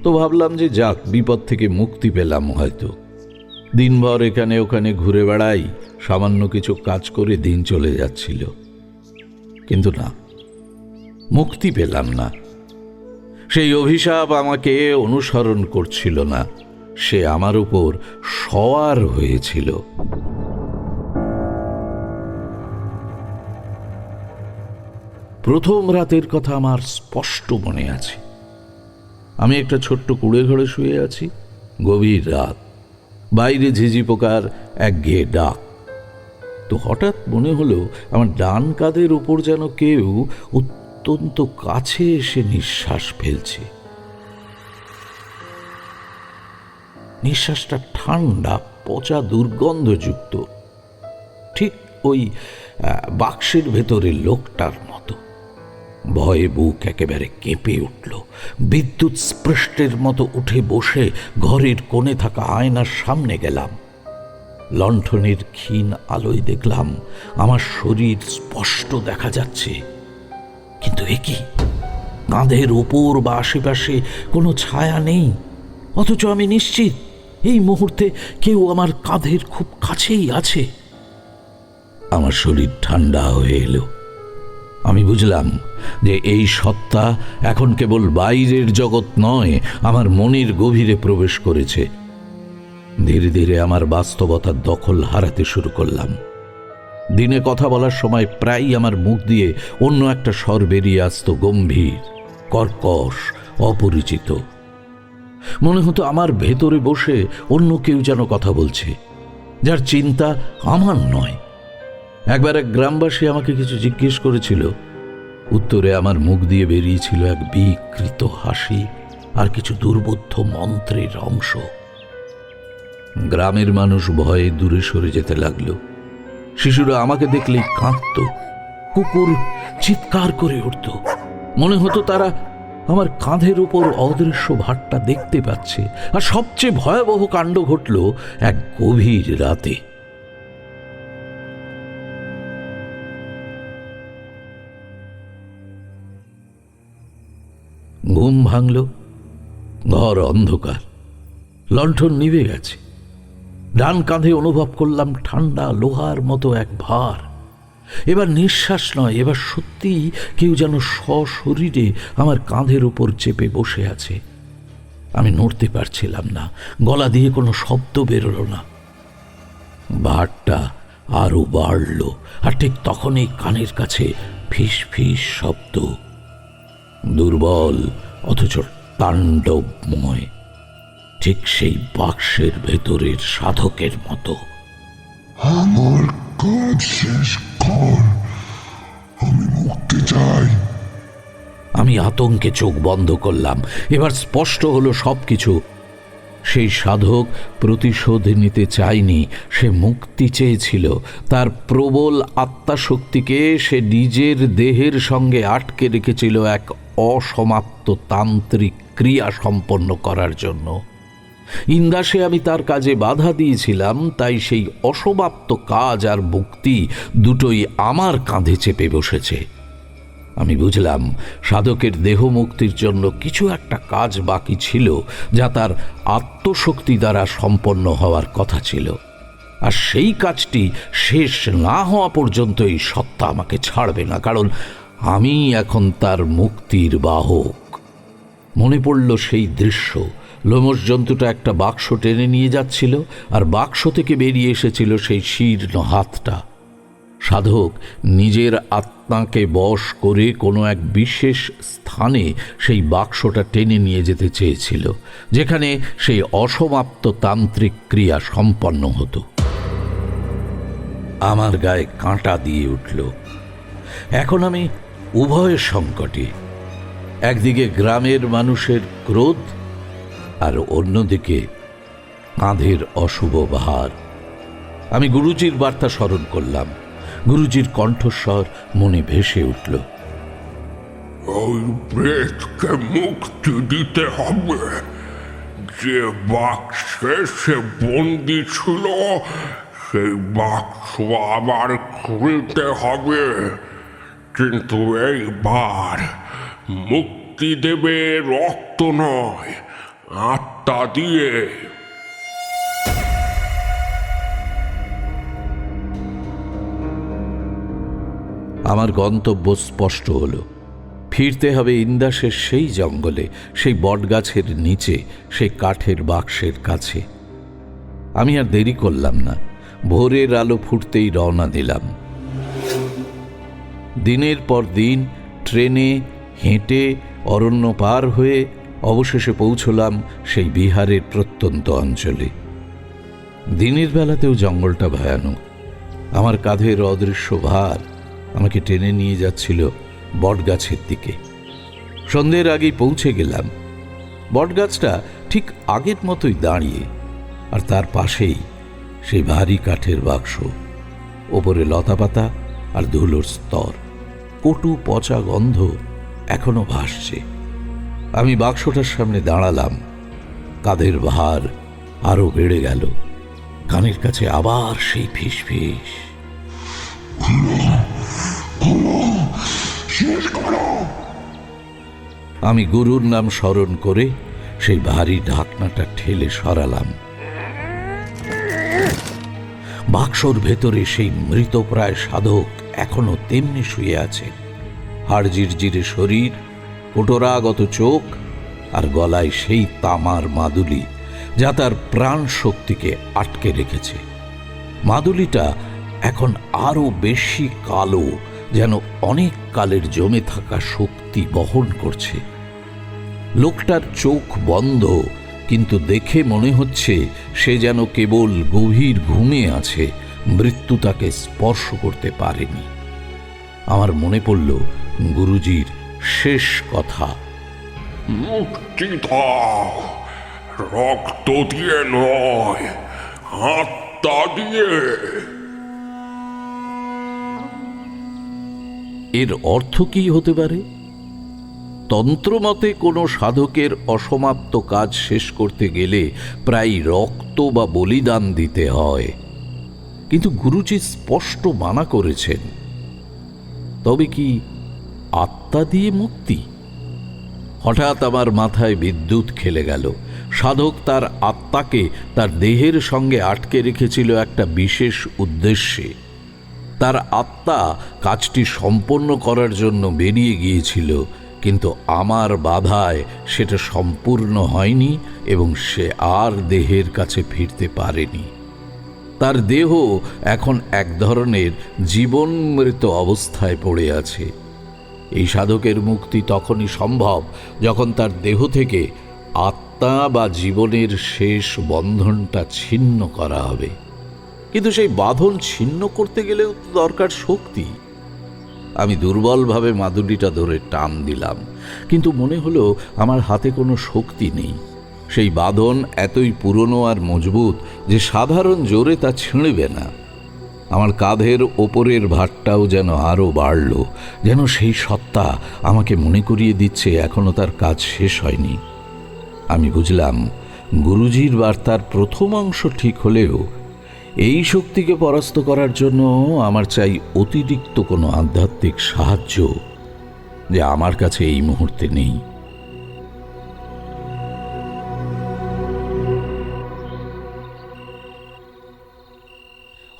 তো ভাবলাম যে যাক, বিপদ থেকে মুক্তি পেলাম হয়তো। দিনভর এখানে ওখানে ঘুরে বেড়াই, সামান্য কিছু কাজ করে দিন চলে যাচ্ছিল। কিন্তু না, মুক্তি পেলাম না। সেই অভিশাপ আমাকে অনুসরণ করছিল না, সে আমার উপর সওয়ার হয়েছিল। প্রথম রাতের কথা আমার স্পষ্ট মনে আছে। আমি একটা ছোট্ট কুড়ে ঘরে শুয়ে আছি। গভীর রাত, বাইরে ঝিঝি পোকার একঘেয়ে ডাক। তো হঠাৎ মনে হলো আমার ডান কাঁধের উপর যেন কেউ অত্যন্ত কাছে এসে নিঃশ্বাস ফেলছে। নিঃশ্বাসটা ঠান্ডা, পচা, দুর্গন্ধযুক্ত, ঠিক ওই বাক্সের ভেতরের লোকটার মতো। ভয়ে বুক একেবারে কেঁপে উঠল। বিদ্যুৎ স্পৃষ্টের মতো উঠে বসে ঘরের কোণে থাকা আয়নার সামনে গেলাম। লণ্ঠনের ক্ষীণ আলোয় দেখলাম আমার শরীর স্পষ্ট দেখা যাচ্ছে, কিন্তু এ কি? কাঁধের ওপর বা আশেপাশে কোনো ছায়া নেই, অথচ আমি নিশ্চিত এই মুহূর্তে কেউ আমার কাঁধের খুব কাছেই আছে। আমার শরীর ঠান্ডা হয়ে এলো। আমি বুঝলাম যে এই সত্তা এখন কেবল বাইরের জগৎ নয়, আমার মনের গভীরে প্রবেশ করেছে। ধীরে ধীরে আমার বাস্তবতার দখল হারাতে শুরু করলাম। দিনে কথা বলার সময় প্রায়ই আমার মুখ দিয়ে অন্য একটা স্বর বেরিয়ে আসতো, গম্ভীর, কর্কশ, অপরিচিত। মনে হতো আমার ভেতরে বসে অন্য কেউ যেন কথা বলছে, যার চিন্তা আমার নয়। একবার এক গ্রামবাসী আমাকে কিছু জিজ্ঞেস করেছিল। উত্তরে আমার মুখ দিয়ে বেরিয়েছিল এক বিকৃত হাসি আর কিছু দুর্বোধ্য মন্ত্রের অংশ। গ্রামের মানুষ ভয়ে দূরে সরে যেতে লাগলো। শিশুরা আমাকে দেখলেই কাঁদত, কুকুর চিৎকার করে উঠত। মনে হতো তারা আমার কাঁধের উপর অদৃশ্য ভারটা দেখতে পাচ্ছে। আর সবচেয়ে ভয়াবহ কাণ্ড ঘটল এক গভীর রাতে। ঘুম ভাঙল, ঘর অন্ধকার, লণ্ঠন নিভে গেছে। ডান কাঁধে অনুভব করলাম ঠান্ডা লোহার মতো এক ভার। এবার নিঃশ্বাস নয়, এবার সত্যিই কেউ যেন সশরীরে আমার কাঁধের উপর চেপে বসে আছে। আমি নড়তে পারছিলাম না, গলা দিয়ে কোনো শব্দ বেরোলো না। ভারটা আরো বাড়ল, আর ঠিক তখনই কানের কাছে ফিস ফিস শব্দ, দুর্বল অথচ তাণ্ডবময়, ঠিক সেই বাক্সের ভেতরের সাধকের মতো। আমার কাজ শেষ কর, আমি মুক্তি চাই। আমি আতঙ্কে চোখ বন্ধ করলাম। এবার স্পষ্ট হলো সবকিছু। সেই সাধক প্রতিশোধ নিতে চায়নি, সে মুক্তি চেয়েছিল। তার প্রবল আত্মাশক্তিকে সে নিজের দেহের সঙ্গে আটকে রেখেছিল এক অসমাপ্ত তান্ত্রিক ক্রিয়া সম্পন্ন করার জন্য। ইন্দাসে আমি তার কাজে বাধা দিয়েছিলাম, তাই সেই অসমাপ্ত কাজ আর মুক্তি দুটোই আমার কাঁধে চেপে বসেছে। আমি বুঝলাম সাধকের দেহ মুক্তির জন্য কিছু একটা কাজ বাকি ছিল, যা তার আত্মশক্তি দ্বারা সম্পন্ন হওয়ার কথা ছিল। আর সেই কাজটি শেষ না হওয়া পর্যন্ত এই সত্তা আমাকে ছাড়বে না, কারণ আমি এখন তার মুক্তির বাহক। মনে পড়ল সেই দৃশ্য। লোমশ জন্তুটা একটা বাক্স টেনে নিয়ে যাচ্ছিল, আর বাক্স থেকে বেরিয়ে এসেছিল সেই শীর্ণ হাতটা। সাধক নিজের আত্মাকে বশ করে কোনো এক বিশেষ স্থানে সেই বাক্সটা টেনে নিয়ে যেতে চেয়েছিল, যেখানে সেই অসমাপ্ত তান্ত্রিক ক্রিয়া সম্পন্ন হতো। আমার গায়ে কাঁটা দিয়ে উঠল। এখন আমি উভয়ের সংকটে, একদিকে গ্রামের মানুষের ক্রোধ, আর অন্যদিকে কাঁধের অশুভ ভার। আমি গুরুজির বার্তা স্মরণ করলাম। গুরুজির কণ্ঠস্বর মনে ভেসে উঠল। ওই প্রেতকে মুক্তি দিতে হবে। যে বাক্সে সে বন্দি ছিল, সেই বাক্স আবার খুলতে হবে। কিন্তু এইবার মুক্তি দেবে রক্ত নয়, আত্মা দিয়ে। আমার গন্তব্য স্পষ্ট হলো। ফিরতে হবে ইন্দাসের সেই জঙ্গলে, সেই বটগাছের নিচে, সেই কাঠের বাক্সের কাছে। আমি আর দেরি করলাম না, ভোরের আলো ফুটতেই রওনা দিলাম। দিনের পর দিন ট্রেনে, হেঁটে, অরণ্য পার হয়ে অবশেষে পৌঁছলাম সেই বিহারের প্রত্যন্ত অঞ্চলে। দিনের বেলাতেও জঙ্গলটা ভয়ানক। আমার কাঁধের অদৃশ্য ভার আমাকে টেনে নিয়ে যাচ্ছিল বটগাছের দিকে। সন্ধ্যের আগেই পৌঁছে গেলাম। বটগাছটা ঠিক আগের মতোই দাঁড়িয়ে, আর তার পাশেই সেই ভারী কাঠের বাক্স, ওপরে লতাপাতা আর ধুলোর স্তর, কটু পচা গন্ধ এখনো ভাসছে। আমি বাক্সটার সামনে দাঁড়ালাম। কাঁধের ভার আরো বেড়ে গেল। কানের কাছে আবার সেই ফিসফিস। আমি গুরুর নাম স্মরণ করে সেই ভারী ঢাকনাটা ঠেলে সরালাম। বাক্সর ভেতরে সেই মৃতপ্রায় সাধক এখনো তেমনি শুয়ে আছে। হাড় জিরজিরে শরীর, কোটরাগত চোখ, আর গলায় সেই তামার মাদুলি যা তার প্রাণ শক্তিকে আটকে রেখেছে। মাদুলিটা এখন আরো বেশি কালো, যেন অনেক কালের জমে থাকা শক্তি বহন করছে। লোকটার চোখ বন্ধ, কিন্তু দেখে মনে হচ্ছে সে যেন কেবল গভীর ঘুমে আছে, মৃত্যু তাকে স্পর্শ করতে পারেনি। আমার মনে পড়ল গুরুজির শেষ কথা, মুক্তি দাও, রক্ত দিয়ে নয়, আত্মা দিয়ে। এর অর্থ কি হতে পারে? তন্ত্রমতে কোনো সাধকের অসমাপ্ত কাজ শেষ করতে গেলে প্রায় রক্ত বা বলিদান দিতে হয়, কিন্তু গুরুজি স্পষ্ট মানা করেছেন। তবে কি আত্মা দিয়ে মুক্তি? হঠাৎ আমার মাথায় বিদ্যুৎ খেলে গেল। সাধক তার আত্মাকে তার দেহের সঙ্গে আটকে রেখেছিল একটা বিশেষ উদ্দেশ্যে। তার আত্মা কাজটি সম্পন্ন করার জন্য বেরিয়ে গিয়েছিল, কিন্তু আমার বাধায় সেটা সম্পূর্ণ হয়নি এবং সে আর দেহের কাছে ফিরতে পারেনি। তার দেহ এখন এক ধরনের জীবন মৃত অবস্থায় পড়ে আছে। এই সাধকের মুক্তি তখনই সম্ভব যখন তার দেহ থেকে আত্মা বা জীবনের শেষ বন্ধনটা ছিন্ন করা হবে। কিন্তু সেই বাঁধন ছিন্ন করতে গেলেও দরকার শক্তি। আমি দুর্বলভাবে মাদুলিটা ধরে টান দিলাম, কিন্তু মনে হলো আমার হাতে কোনো শক্তি নেই। সেই বাঁধন এতই পুরনো আর মজবুত যে সাধারণ জোরে তা ছিঁড়বে না। আমার কাঁধের ওপরের ভারটাও যেন আরো বাড়ল, যেন সেই সত্তা আমাকে মনে করিয়ে দিচ্ছে এখনো তার কাজ শেষ হয়নি। আমি বুঝলাম গুরুজির বার্তার প্রথম অংশ ঠিক হলেও এই শক্তিকে পরাস্ত করার জন্য আমার চাই অতিরিক্ত কোনো আধ্যাত্মিক সাহায্য, যে আমার কাছে এই মুহূর্তে নেই।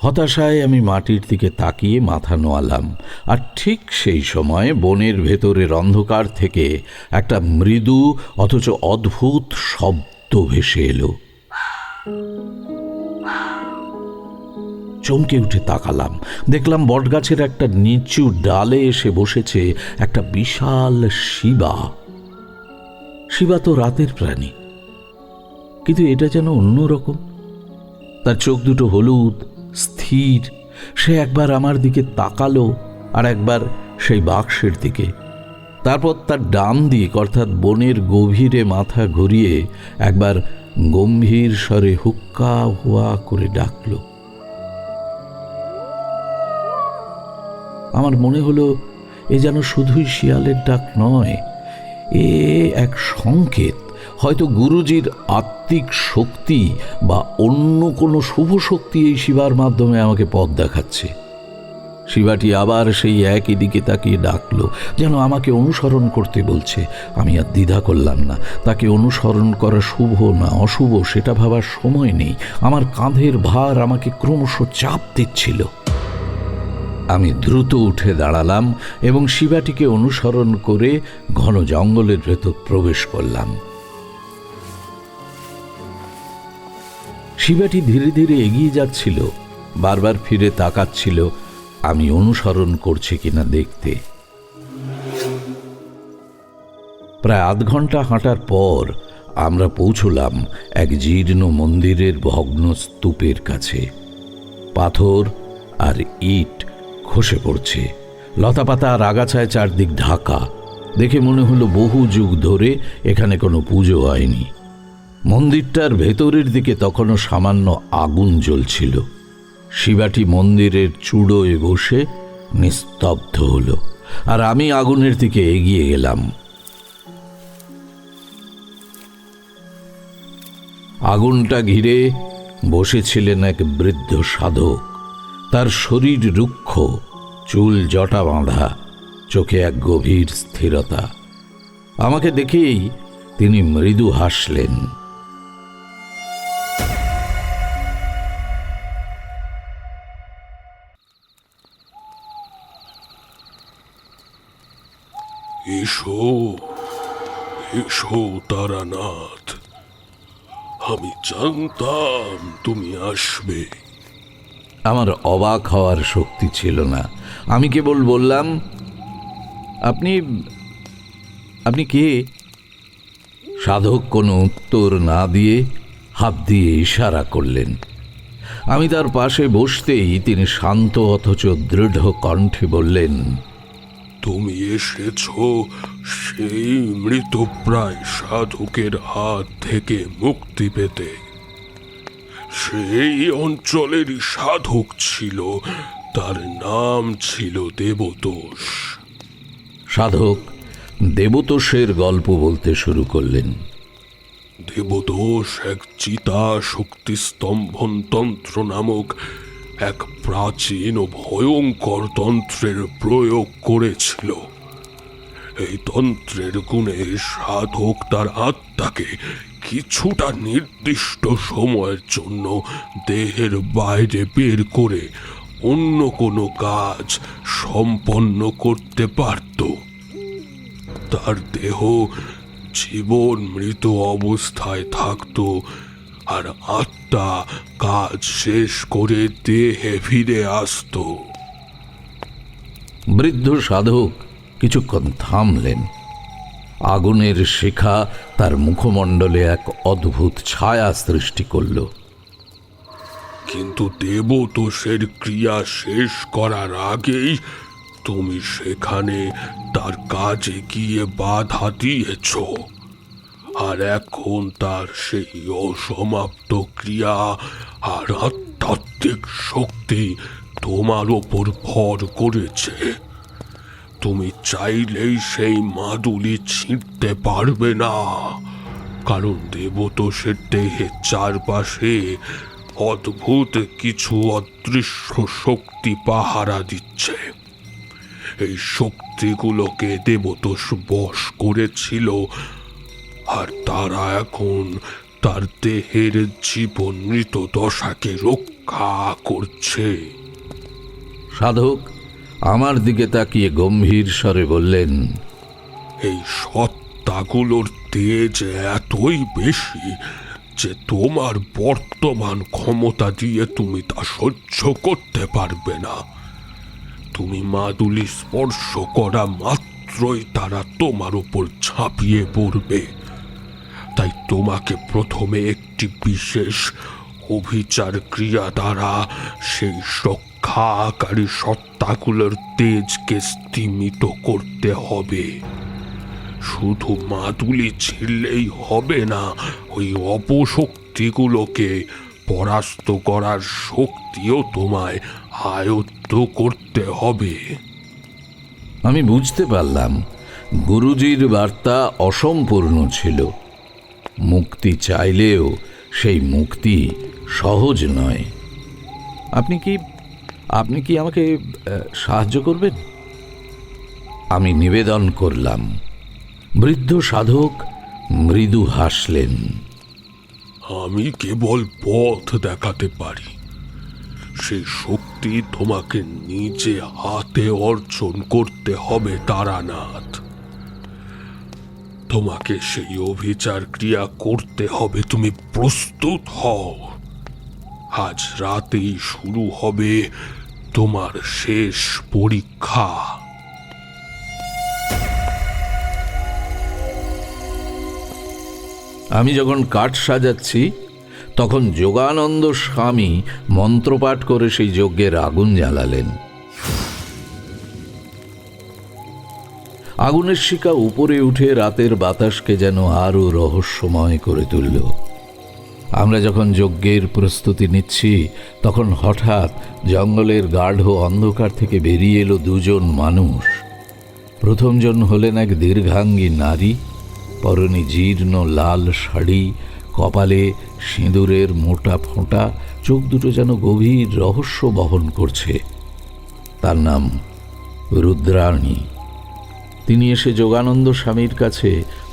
হতাশায় আমি মাটির দিকে তাকিয়ে মাথা নোয়ালাম, আর ঠিক সেই সময় বনের ভেতরের অন্ধকার থেকে একটা মৃদু অথচ অদ্ভুত শব্দ ভেসে এলো। চমকে উঠে তাকালাম, দেখলাম বটগাছের একটা নিচু ডালে এসে বসেছে একটা বিশাল শিবা। শিবা তো রাতের প্রাণী, কিন্তু এটা যেন অন্যরকম। তার চোখ দুটো হলুদ, স্থির। সে একবার আমার দিকে তাকালো, আর একবার সেই বাক্সের দিকে। তারপর তার ডান দিক অর্থাৎ বনের গভীরে মাথা ঘুরিয়ে একবার গম্ভীর স্বরে হুক্কা হুয়া করে ডাকল। আমার মনে হলো এ যেন শুধুই শিয়ালের ডাক নয়, এ এক সংকেত। হয়তো গুরুজির আত্মিক শক্তি বা অন্য কোনো শুভ শক্তি এই শিবার মাধ্যমে আমাকে পথ দেখাচ্ছে। শিবাটি আবার সেই একই দিকে তাকিয়ে ডাকলো, যেন আমাকে অনুসরণ করতে বলছে। আমি আর দ্বিধা করলাম না। তাকে অনুসরণ করা শুভ না অশুভ সেটা ভাবার সময় নেই। আমার কাঁধের ভার আমাকে ক্রমশ চাপ দিচ্ছিল। আমি দ্রুত উঠে দাঁড়ালাম এবং শিবাটিকে অনুসরণ করে ঘন জঙ্গলের ভেতর প্রবেশ করলাম। শিবাটি ধীরে ধীরে এগিয়ে যাচ্ছিল, বারবার ফিরে তাকাচ্ছিল আমি অনুসরণ করছি কিনা দেখতে। প্রায় আধ ঘন্টা হাঁটার পর আমরা পৌঁছলাম এক জীর্ণ মন্দিরের ভগ্ন স্তূপের কাছে। পাথর আর ইট খসে পড়ছে, লতাপাতা আর আগাছায় চারদিক ঢাকা। দেখে মনে হলো বহু যুগ ধরে এখানে কোনো পুজো হয়নি। মন্দিরটার ভেতরের দিকে তখনও সামান্য আগুন জ্বলছিল। শিবাটি মন্দিরের চূড়োয় বসে নিস্তব্ধ হলো, আর আমি আগুনের দিকে এগিয়ে গেলাম। আগুনটা ঘিরে বসেছিলেন এক বৃদ্ধ সাধক। তার শরীর রুক্ষ, চুল জটা বাঁধা, চোখে এক গভীর স্থিরতা। আমাকে দেখেই তিনি মৃদু হাসলেন। এসো এসো তারানাথ, আমি জানতাম তুমি আসবে। আমার অবাক হওয়ার শক্তি ছিল না। আমি কেবল বললাম, আপনি আপনি কে? সাধক কোনো উত্তর না দিয়ে হাত দিয়ে ইশারা করলেন। আমি তার পাশে বসতেই তিনি শান্ত অথচ দৃঢ় কণ্ঠে বললেন, তুমি এসেছ সেই মৃতপ্রায় সাধকের হাত থেকে মুক্তি পেতে। সেই অঞ্চলেরই সাধক ছিল, তার নাম ছিল দেবতোষ। সাধক দেবতোষের গল্প বলতে শুরু করলেন। দেবতোষ এক চিতা শক্তি স্তম্ভন তন্ত্র নামক এক প্রাচীন ও ভয়ঙ্কর তন্ত্রের প্রয়োগ করেছিল। এই তন্ত্রের গুণে সাধক তার আত্মাকে কিছুটা নির্দিষ্ট সময়ের জন্য দেহের বাইরে বের করে অন্য কোনো কাজ সম্পন্ন করতে পারত। তার দেহ জীবন মৃত অবস্থায় থাকত, আর আত্মা কাজ শেষ করে দেহে ফিরে আসত। বৃদ্ধ সাধক কিছুক্ষণ থামলেন। আগুনের শিখা তার মুখমণ্ডলে এক অদ্ভুত ছায়া সৃষ্টি করল। কিন্তু দেবতোষের ক্রিয়া শেষ করার আগেই তুমি সেখানে তার কাজে গিয়ে বাধা দিয়েছ, আর এখন তার সেই অসমাপ্ত ক্রিয়া আর আধ্যাত্মিক শক্তি তোমার ওপর ভর করেছে। তুমি চাইলেই সেই মাদুলি ছিঁড়তে পারবে না, কারণ দেবতোষের দেহের চারপাশে অদ্ভুত কিছু অদৃশ্য শক্তি পাহারা দিচ্ছে। এই শক্তিগুলোকে দেবতোষ বশ করেছিল, আর তারা এখন তার দেহের জীবন মৃত দশাকে রক্ষা করছে। সাধক আমার দিকে তাকিয়ে গম্ভীর স্বরে বললেন, এই সত্তাগুলোর তেজ এতই বেশি যে তোমার বর্তমান ক্ষমতা দিয়ে তুমি তা সহ্য করতে পারবে না। তুমি মাদুলি স্পর্শ করা মাত্রই তারা তোমার উপর ঝাঁপিয়ে পড়বে। তাই তোমাকে প্রথমে একটি বিশেষ অভিচার ক্রিয়া দ্বারা সেই রক্ষাকারী সত্তাগুলোর তেজকে স্তিমিত করতে হবে। শুধু মাদুলি ছিঁড়লেই হবে না, ওই অপশক্তিগুলোকে পরাস্ত করার শক্তিও তোমায় আয়ত্ত করতে হবে। আমি বুঝতে পারলাম গুরুজির বার্তা অসম্পূর্ণ ছিল। মুক্তি চাইলেও সেই মুক্তি সহজ নয়। আপনি কি আমাকে সাহায্য করবেন? আমি নিবেদন করলাম। বৃদ্ধ সাধক মৃদু হাসলেন। আমি কেবল পথ দেখাতে পারি, সেই শক্তি তোমাকে নিজে হাতে অর্জন করতে হবে তারানাথ। তোমাকে সেই অভিচার ক্রিয়া করতে হবে। তুমি প্রস্তুত হও। আজ রাতেই শুরু হবে তোমার শেষ পরীক্ষা। আমি যখন কাঠ সাজাচ্ছি তখন যোগানন্দ স্বামী মন্ত্রপাঠ করে সেই যজ্ঞের আগুন জ্বালালেন। আগুনের শিখা উপরে উঠে রাতের বাতাসকে যেন আরো রহস্যময় করে তুলল। আমরা যখন যজ্ঞের প্রস্তুতি নিচ্ছি তখন হঠাৎ জঙ্গলের গাঢ় অন্ধকার থেকে বেরিয়ে এলো দুজন মানুষ। প্রথমজন হলেন এক দীর্ঘাঙ্গী নারী, পরনে জীর্ণ লাল শাড়ি, কপালে সিঁদুরের মোটা ফোঁটা, চোখ দুটো যেন গভীর রহস্য বহন করছে। তার নাম রুদ্রাণী। তিনি এসে যোগানন্দ স্বামীর কাছে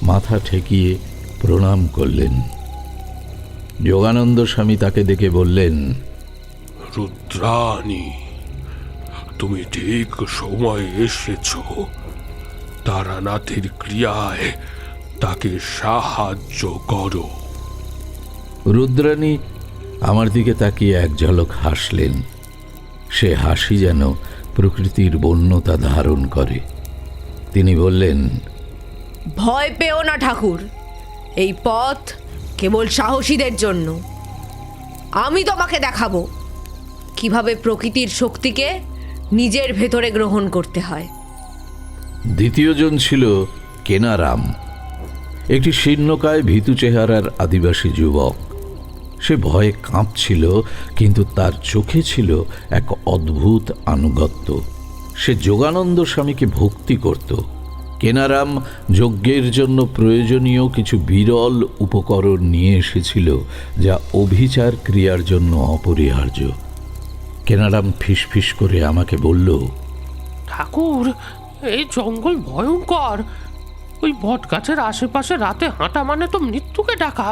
মাথা ঠেকিয়ে প্রণাম করলেন। যোগানন্দ স্বামী তাকে দেখে বললেন, রুদ্রাণী, তুমি ঠিক সময় এসেছ। তারানাথের ক্রিয়ায় তাকে সাহায্য করো। রুদ্রাণী আমার দিকে তাকিয়ে এক ঝলক হাসলেন। সে হাসি যেন প্রকৃতির বন্যতা ধারণ করে। তিনি বললেন, ভয় পেও না ঠাকুর, এই পথ কেবল সাহসীদের জন্য। আমি তোমাকে দেখাবো কিভাবে প্রকৃতির শক্তিকে নিজের ভেতরে গ্রহণ করতে হয়। দ্বিতীয়জন ছিল কেনারাম, একটি শীর্ণকায় ভীতু চেহারার আদিবাসী যুবক। সে ভয়ে কাঁপছিল, কিন্তু তার চোখে ছিল এক অদ্ভুত আনুগত্য। সে যোগানন্দ স্বামীকে ভক্তি করত। কেনারাম যজ্ঞের জন্য প্রয়োজনীয় কিছু বিরল উপকরণ নিয়ে এসেছিল, যা অভিচার ক্রিয়ার জন্য অপরিহার্য। কেনারাম ফিসফিস করে আমাকে বলল, ঠাকুর, এই জঙ্গল ভয়ঙ্কর। ওই বট গাছের আশেপাশে রাতে হাঁটা মানে তো মৃত্যুকে ডাকা।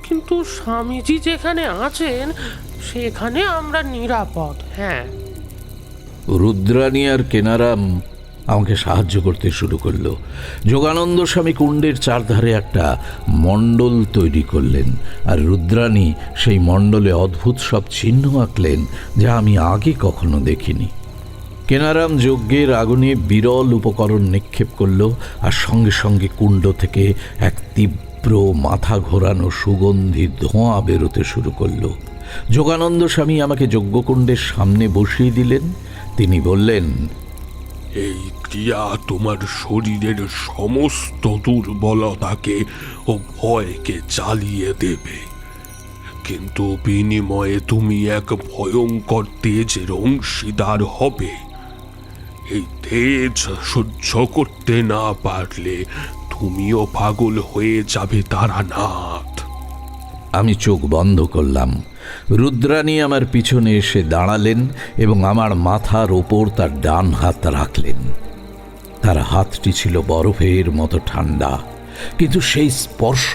কিন্তু স্বামীজি যেখানে আছেন সেখানে আমরা নিরাপদ। হ্যাঁ। রুদ্রাণী আর কেনারাম আমাকে সাহায্য করতে শুরু করলো। যোগানন্দ স্বামী কুণ্ডের চারধারে একটা মণ্ডল তৈরি করলেন, আর রুদ্রাণী সেই মণ্ডলে অদ্ভুত সব চিহ্ন আঁকলেন, যা আমি আগে কখনো দেখিনি। কেনারাম যজ্ঞের আগুনে বিরল উপকরণ নিক্ষেপ করল, আর সঙ্গে সঙ্গে কুণ্ড থেকে এক তীব্র মাথা ঘোরানো সুগন্ধি ধোঁয়া বেরোতে শুরু করল। যোগানন্দ স্বামী আমাকে যজ্ঞকুণ্ডের সামনে বসিয়ে দিলেন। তিনি বললেন, এই ক্রিয়া তোমার শরীরের সমস্ত দুর্বলতাকে ও ভয়কে জ্বালিয়ে দেবে, কিন্তু বিনিময়ে তুমি এক ভয়ঙ্কর তেজের অংশীদার হবে। এই তেজ সহ্য করতে না পারলে তুমিও পাগল হয়ে যাবে তারানাথ। আমি চোখ বন্ধ করলাম। রুদ্রাণী আমার পিছনে এসে দাঁড়ালেন এবং আমার মাথার ওপর তার ডান হাত রাখলেন। তার হাতটি ছিল বরফের মতো ঠান্ডা, কিন্তু সেই স্পর্শ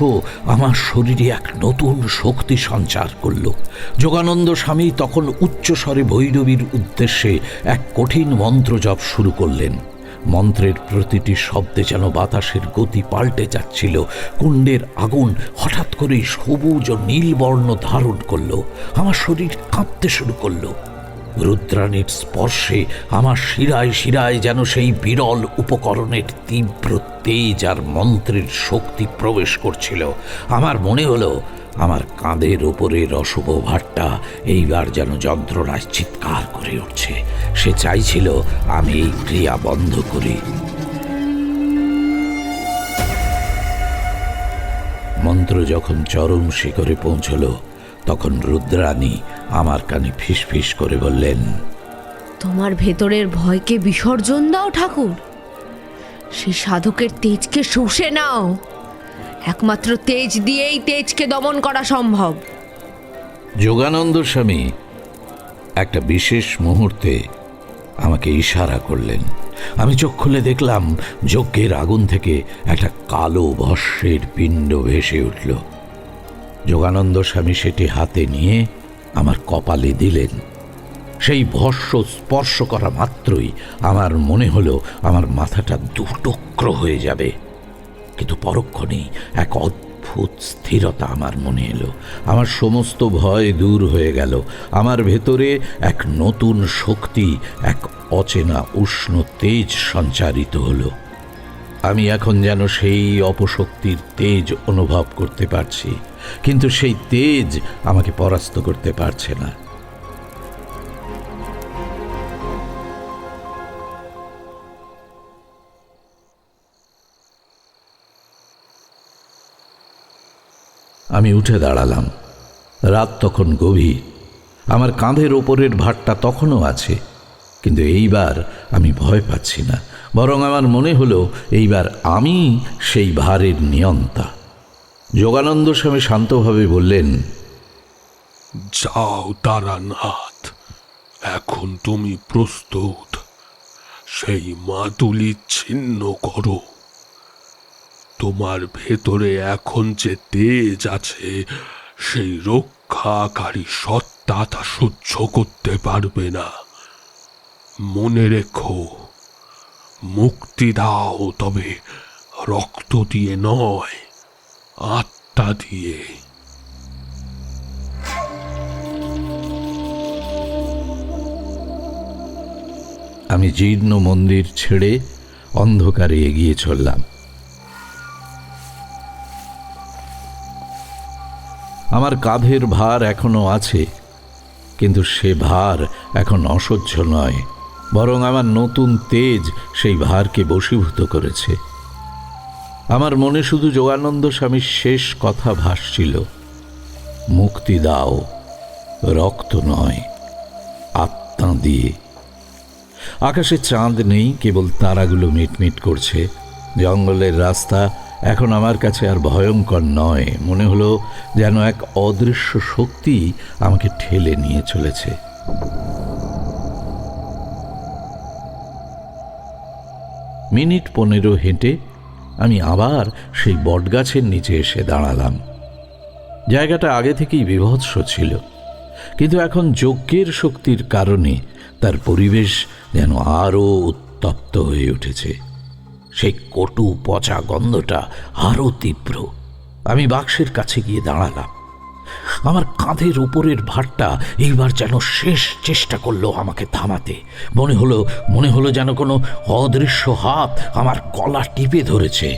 আমার শরীরে এক নতুন শক্তি সঞ্চার করল। যোগানন্দ স্বামী তখন উচ্চস্বরে ভৈরবীর উদ্দেশ্যে এক কঠিন মন্ত্র জপ শুরু করলেন। মন্ত্রের প্রতিটি শব্দে যেন বাতাসের গতি পাল্টে যাচ্ছিল। কুণ্ডের আগুন হঠাৎ করে সবুজ ও নীল বর্ণ ধারণ করল। আমার শরীর কাঁপতে শুরু করল। রুদ্রাণীর স্পর্শে আমার শিরায় শিরায় যেন সেই বিরল উপকরণের তীব্র তেজ আর মন্ত্রের শক্তি প্রবেশ করছিল। আমার মনে হলো আমার কাঁধের ওপরের অশুভ ভারটা এইবার যেন যন্ত্রণায় চিৎকার করে উঠছে। সে চাইছিল আমি এই ক্রিয়া বন্ধ করি। মন্ত্র যখন চরম শিখরে পৌঁছল, তখন রুদ্রাণী আমার কানে ফিসফিস করে বললেন, তোমার ভেতরের ভয়কে বিসর্জন দাও ঠাকুর, সেই সাধকের তেজকে শুষে নাও। একমাত্র তেজ দিয়েই তেজকে দমন করা সম্ভব। যোগানন্দ স্বামী একটা বিশেষ মুহূর্তে আমাকে ইশারা করলেন। আমি চোখ খুলে দেখলাম যজ্ঞের আগুন থেকে একটা কালো ভস্মের পিণ্ড ভেসে উঠল। যোগানন্দ স্বামী সেটি হাতে নিয়ে আমার কপালে দিলেন। সেই ভস্য স্পর্শ করা মাত্রই আমার মনে হলো আমার মাথাটা দুটুকরো হয়ে যাবে, কিন্তু পরক্ষণেই এক অদ্ভুত স্থিরতা আমার মনে এলো। আমার সমস্ত ভয় দূর হয়ে গেল। আমার ভেতরে এক নতুন শক্তি, এক অচেনা উষ্ণ তেজ সঞ্চারিত হলো। আমি এখন যেন সেই অপশক্তির তেজ অনুভব করতে পারছি, কিন্তু সেই তেজ আমাকে পরাস্ত করতে পারছে না। আমি উঠে দাঁড়ালাম। রাত তখন গভীর। আমার কাঁধের ওপরের ভারটা তখনও আছে, কিন্তু এইবার আমি ভয় পাচ্ছি না, বরং আমার মনে হলো এইবার আমি সেই ভারের নিয়ন্তা। যোগানন্দ স্বামী শান্তভাবে বললেন, যাও তারানাথ, এখন তুমি প্রস্তুত। সেই মাদুলি ছিন্ন করো। তোমার ভেতরে এখন যে তেজ আছে, সেই রক্ষাকারী সত্তা তা সহ্য করতে পারবে না। মনে রেখো, মুক্তি দাও, তবে রক্ত দিয়ে নয়, আত্মা দিয়ে। আমি জীর্ণ মন্দির ছেড়ে অন্ধকারে এগিয়ে চললাম। আমার কাঁধের ভার এখনো আছে, কিন্তু সে ভার এখন অসহ্য নয়, বরং আমার নতুন তেজ সেই ভারকে বশীভূত করেছে। আমার মনে শুধু যোগানন্দ স্বামীর শেষ কথা ভাসছিল, মুক্তি দাও, রক্ত নয়, আত্মা দিয়ে। আকাশে চাঁদ নেই, কেবল তারাগুলো মিটমিট করছে। জঙ্গলের রাস্তা এখন আমার কাছে আর ভয়ঙ্কর নয়, মনে হলো যেন এক অদৃশ্য শক্তি আমাকে ঠেলে নিয়ে চলেছে। মিনিট 15 হেঁটে আমি আবার সেই বটগাছের নিচে এসে দাঁড়ালাম। জায়গাটা আগে থেকেই বীভৎস ছিল, কিন্তু এখন যজ্ঞের শক্তির কারণে তার পরিবেশ যেন আরও উত্তপ্ত হয়ে উঠেছে। সেই কটু পচা গন্ধটা আরও তীব্র। আমি বাক্সের কাছে গিয়ে দাঁড়ালাম। আমার কাঁধের উপরের ভারটা এইবার যেন শেষ চেষ্টা করলো আমাকে থামাতে। মনে হলো যেন কোনো অদৃশ্য হাত আমার গলা টিপে ধরেছে।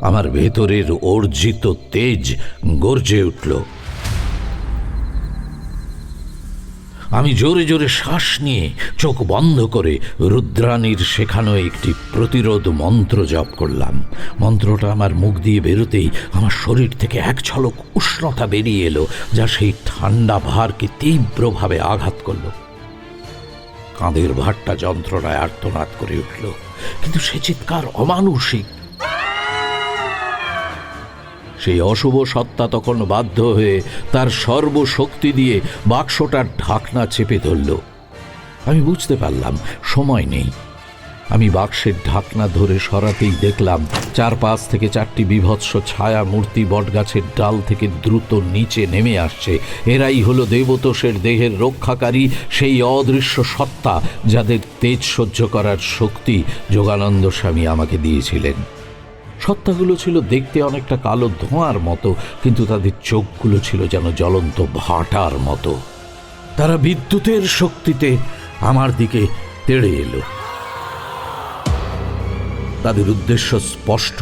আমার ভেতরের অর্জিত তেজ গর্জে উঠল। আমি জোরে জোরে শ্বাস নিয়ে চোখ বন্ধ করে রুদ্রাণীর শেখানো একটি প্রতিরোধ মন্ত্র জপ করলাম। মন্ত্রটা আমার মুখ দিয়ে বেরোতেই আমার শরীর থেকে এক ঝলক উষ্ণতা বেরিয়ে এলো, যা সেই ঠান্ডা ভারকে তীব্রভাবে আঘাত করল। কাঁধের ভারটা যন্ত্রণায় আর্তনাদ করে উঠল, কিন্তু সে চিৎকার অমানুষিক। সেই অশুভ সত্তা তখন বাধ্য হয়ে তার সর্বশক্তি দিয়ে বাক্সটার ঢাকনা চেপে ধরল। আমি বুঝতে পারলাম সময় নেই। আমি বাক্সের ঢাকনা ধরে সরাতেই দেখলাম 4-5 থেকে 4টি বীভৎস ছায়া মূর্তি বটগাছের ডাল থেকে দ্রুত নিচে নেমে আসছে। এরাই হলো দেবতোষের দেহের রক্ষাকারী, সেই অদৃশ্য সত্তা যাদের তেজ সহ্য করার শক্তি যোগানন্দ স্বামী আমাকে দিয়েছিলেন। সত্তাগুলো ছিল দেখতে অনেকটা কালো ধোঁয়ার মতো, কিন্তু তাদের চোখগুলো ছিল যেন জ্বলন্ত ভাটার মতো। তারা বিদ্যুতের শক্তিতে আমার দিকে তেড়ে এলো। তাদের উদ্দেশ্য স্পষ্ট,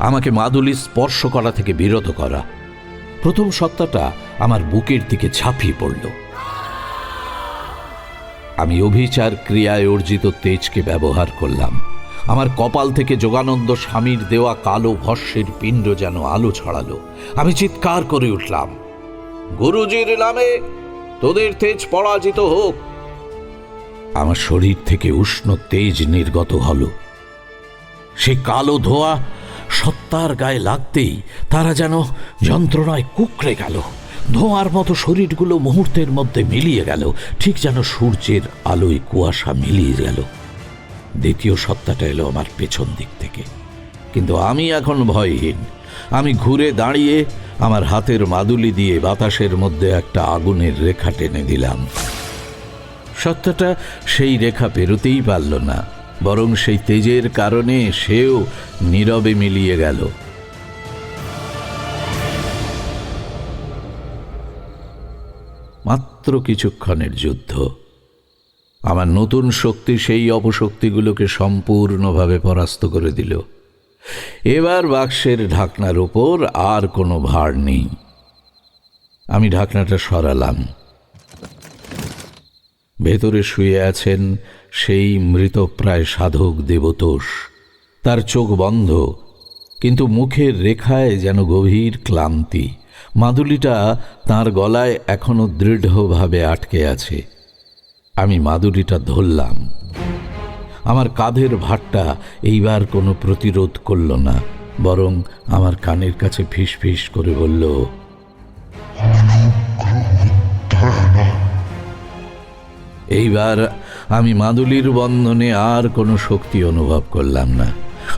আমাকে মাদুলি স্পর্শ করা থেকে বিরত করা। প্রথম সত্তাটা আমার বুকের দিকে ঝাঁপিয়ে পড়ল। আমি অভিচার ক্রিয়ায় অর্জিত তেজকে ব্যবহার করলাম। আমার কপাল থেকে যোগানন্দ স্বামীর দেওয়া কালো ভস্যের পিণ্ড যেন আলো ছড়ালো। আমি চিৎকার করে উঠলাম, গুরুজির নামে তোদের তেজ পরাজিত হোক। আমার শরীর থেকে উষ্ণ তেজ নির্গত হলো। সে কালো ধোঁয়া সত্তার গায়ে লাগতেই তারা যেন যন্ত্রণায় কুঁকড়ে গেল। ধোঁয়ার মতো শরীরগুলো মুহূর্তের মধ্যে মিলিয়ে গেল, ঠিক যেন সূর্যের আলোয় কুয়াশা মিলিয়ে গেল। দ্বিতীয় সত্তাটা এলো আমার পেছন দিক থেকে, কিন্তু আমি এখন ভয়হীন। আমি ঘুরে দাঁড়িয়ে আমার হাতের মাদুলি দিয়ে বাতাসের মধ্যে একটা আগুনের রেখা টেনে দিলাম। সত্যটা সেই রেখা পেরোতেই পারল না, বরং সেই তেজের কারণে সেও নীরবে মিলিয়ে গেল। মাত্র কিছুক্ষণের যুদ্ধ। আমার নতুন শক্তি সেই অপশক্তিগুলোকে সম্পূর্ণভাবে পরাস্ত করে দিল। এবার বাক্সের ঢাকনার ওপর আর কোনো ভার নেই। আমি ঢাকনাটা সরালাম। ভেতরে শুয়ে আছেন সেই মৃতপ্রায় সাধক দেবতোষ। তার চোখ বন্ধ, কিন্তু মুখের রেখায় যেন গভীর ক্লান্তি। মাদুলিটা তার গলায় এখনো দৃঢ়ভাবে আটকে আছে। আমি মাদুলিটা ধরলাম। আমার কাঁধের ভারটা এইবার কোনো প্রতিরোধ করল না, বরং আমার কানের কাছে ফিস ফিস করে বলল, এইবার আমি মাদুলির বন্ধনে আর কোনো শক্তি অনুভব করলাম না।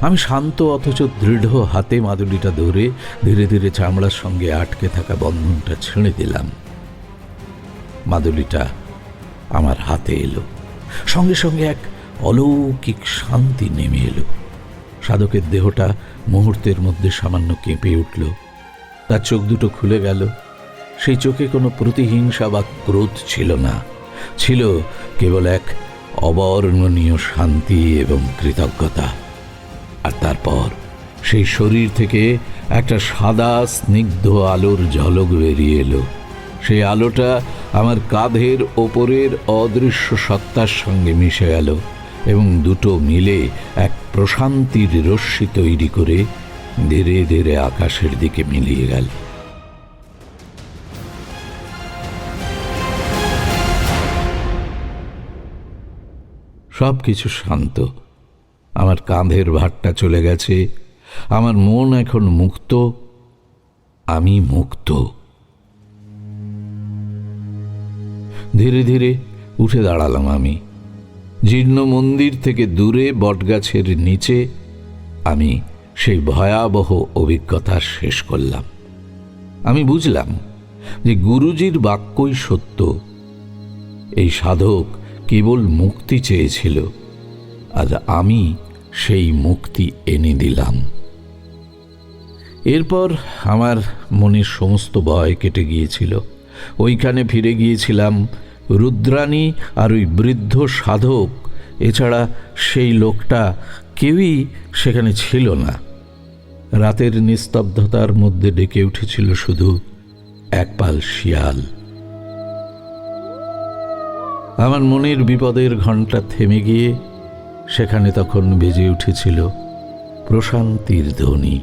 আমি শান্ত অথচ দৃঢ় হাতে মাদুলিটা ধরে ধীরে ধীরে চামড়ার সঙ্গে আটকে থাকা বন্ধনটা ছেড়ে দিলাম। মাদুলিটা আমার হাতে এলো। সঙ্গে সঙ্গে এক অলৌকিক শান্তি নেমে এলো। সাধকের দেহটা মুহূর্তের মধ্যে সামান্য কেঁপে উঠল। তার চোখ দুটো খুলে গেল। সেই চোখে কোনো প্রতিহিংসা বা ক্রোধ ছিল না, ছিল কেবল এক অবর্ণনীয় শান্তি এবং কৃতজ্ঞতা। আর তারপর সেই শরীর থেকে একটা সাদা স্নিগ্ধ আলোর ঝলক বেরিয়ে এলো। সেই আলোটা আমার কাঁধের ওপরের অদৃশ্য সত্তার সঙ্গে মিশে গেল এবং দুটো মিলে এক প্রশান্তির রশ্মি তৈরি করে ধীরে ধীরে আকাশের দিকে মিলিয়ে গেল। সব কিছু শান্ত। আমার কাঁধের ভারটা চলে গেছে। আমার মন এখন মুক্ত। আমি মুক্ত। ধীরে ধীরে উঠে দাঁড়ালাম। আমি জীর্ণ মন্দির থেকে দূরে বটগাছের নিচে আমি সেই ভয়াবহ অভিজ্ঞতা শেষ করলাম। আমি বুঝলাম যে গুরুজির বাক্যই সত্য। এই সাধক কেবল মুক্তি চেয়েছিল, আর আমি সেই মুক্তি এনে দিলাম। এরপর আমার মনের সমস্ত ভয় কেটে গিয়েছিল। ওইখানে ফিরে গিয়েছিলাম। রুদ্রাণী আর ওই বৃদ্ধ সাধক, এছাড়া সেই লোকটা কেউই সেখানে ছিল না। রাতের নিস্তব্ধতার মধ্যে ডেকে উঠেছিল শুধু একপাল শিয়াল। আমার মনের বিপদের ঘণ্টা থেমে গিয়ে সেখানে তখন বেজে উঠেছিল প্রশান্তির ধ্বনি।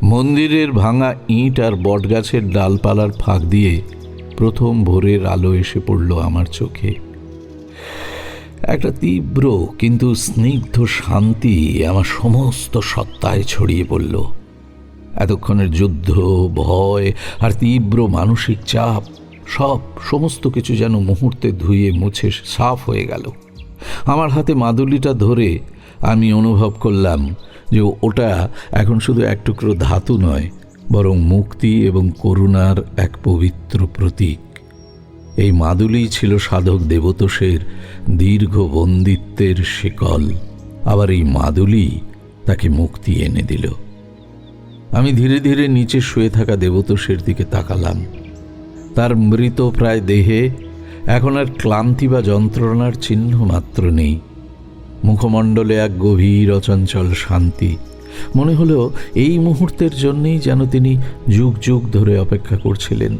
মন্দিরের ভাঙা ইঁট আর বটগাছের ডালপালার ফাঁক দিয়ে প্রথম ভোরের আলো এসে পড়ল আমার চোখে। একটা তীব্র কিন্তু স্নিগ্ধ শান্তি আমার সমস্ত সত্তায় ছড়িয়ে পড়ল। এতক্ষণের যুদ্ধ, ভয় আর তীব্র মানসিক চাপ সমস্ত কিছু যেন মুহূর্তে ধুয়ে মুছে সাফ হয়ে গেল। আমার হাতে মাদুলিটা ধরে আমি অনুভব করলাম যে ওটা এখন শুধু এক টুকরো ধাতু নয়, বরং মুক্তি এবং করুণার এক পবিত্র প্রতীক। এই মাদুলি ছিল সাধক দেবতোষের দীর্ঘ বন্দিত্বের শিকল। আবার এই মাদুলি তাকে মুক্তি এনে দিল। আমি ধীরে ধীরে নিচে শুয়ে থাকা দেবতোষের দিকে তাকালাম। তার মৃত প্রায় দেহে এখন আর ক্লান্তি বা যন্ত্রণার চিহ্ন মাত্র নেই। মুখমণ্ডলে এক গভীর অচঞ্চল শান্তি। মনে হলো এই মুহূর্তের জন্যেই যেন তিনি যুগ যুগ ধরে অপেক্ষা করছিলেন।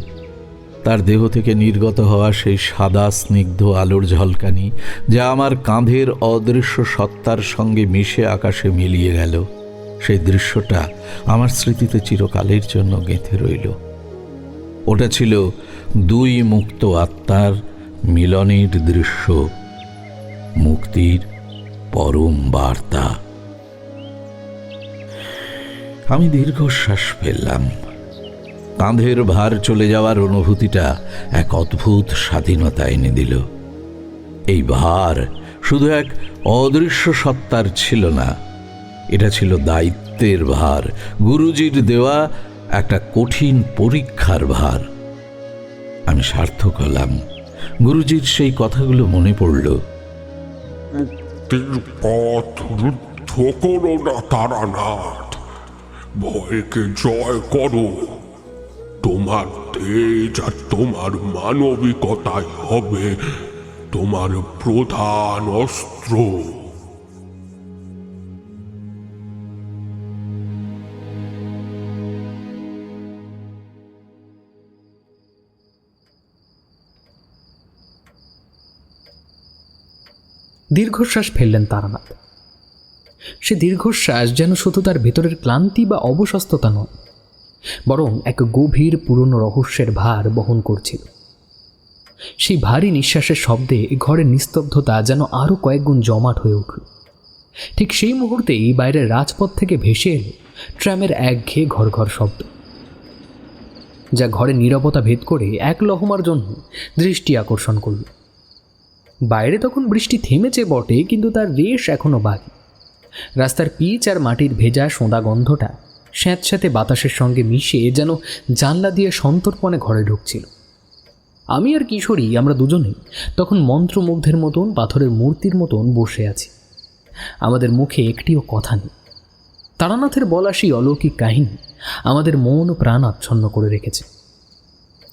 তার দেহ থেকে নির্গত হওয়া সেই সাদা স্নিগ্ধ আলোর ঝলকানি, যা আমার কাঁধের অদৃশ্য সত্তার সঙ্গে মিশে আকাশে মিলিয়ে গেল, সেই দৃশ্যটা আমার স্মৃতিতে চিরকালের জন্য গেঁথে রইল। ওটা ছিল দুই মুক্ত আত্মার মিলনের দৃশ্য, মুক্তির পরম বার্তা। আমি দীর্ঘশ্বাস ফেললাম। কাঁধের ভার চলে যাওয়ার অনুভূতিটা এক অদ্ভুত স্বাধীনতা এনে দিল। এই ভার শুধু এক অদৃশ্য সত্তার ছিল না, এটা ছিল দায়িত্ব, দায়িত্বের ভার, গুরুজির দেওয়া একটা কঠিন পরীক্ষার ভার। আমি সার্থক হলাম। গুরুজির সেই কথাগুলো মনে পড়ল। মুক্তির পথ রুদ্ধ করো না তারানাথ, ভয়কে জয় করো। তোমার তেজ আর তোমার মানবিকতাই হবে তোমার প্রধান অস্ত্র। দীর্ঘশ্বাস ফেললেন তারানাথ। সে দীর্ঘশ্বাস যেন শুধু তার ভেতরের ক্লান্তি বা অবসস্ততা নয়, বরং এক গভীর পুরনো রহস্যের ভার বহন করছিল। সেই ভারী নিঃশ্বাসের শব্দে ঘরের নিস্তব্ধতা যেন আরও কয়েক গুণ জমাট হয়ে উঠল। ঠিক সেই মুহূর্তেই বাইরের রাজপথ থেকে ভেসে এলো ট্রামের একঘেয়ে ঘর ঘর শব্দ, যা ঘরের নীরবতা ভেদ করে এক লহমার জন্য দৃষ্টি আকর্ষণ করল। বাইরে তখন বৃষ্টি থেমেছে বটে, কিন্তু তার রেশ এখনো বাকি। রাস্তার পিচ আর মাটির ভেজা সোঁদা গন্ধটা স্যাঁতস্যাঁতে বাতাসের সঙ্গে মিশে যেন জানলা দিয়ে সন্তর্পণে ঘরে ঢুকছিল। আমি আর কিশোরী, আমরা দুজনেই তখন মন্ত্রমুগ্ধের মতন পাথরের মূর্তির মতন বসে আছি। আমাদের মুখে একটিও কথা নেই। তারানাথের বলা সেই অলৌকিক কাহিনী আমাদের মন প্রাণ আচ্ছন্ন করে রেখেছে।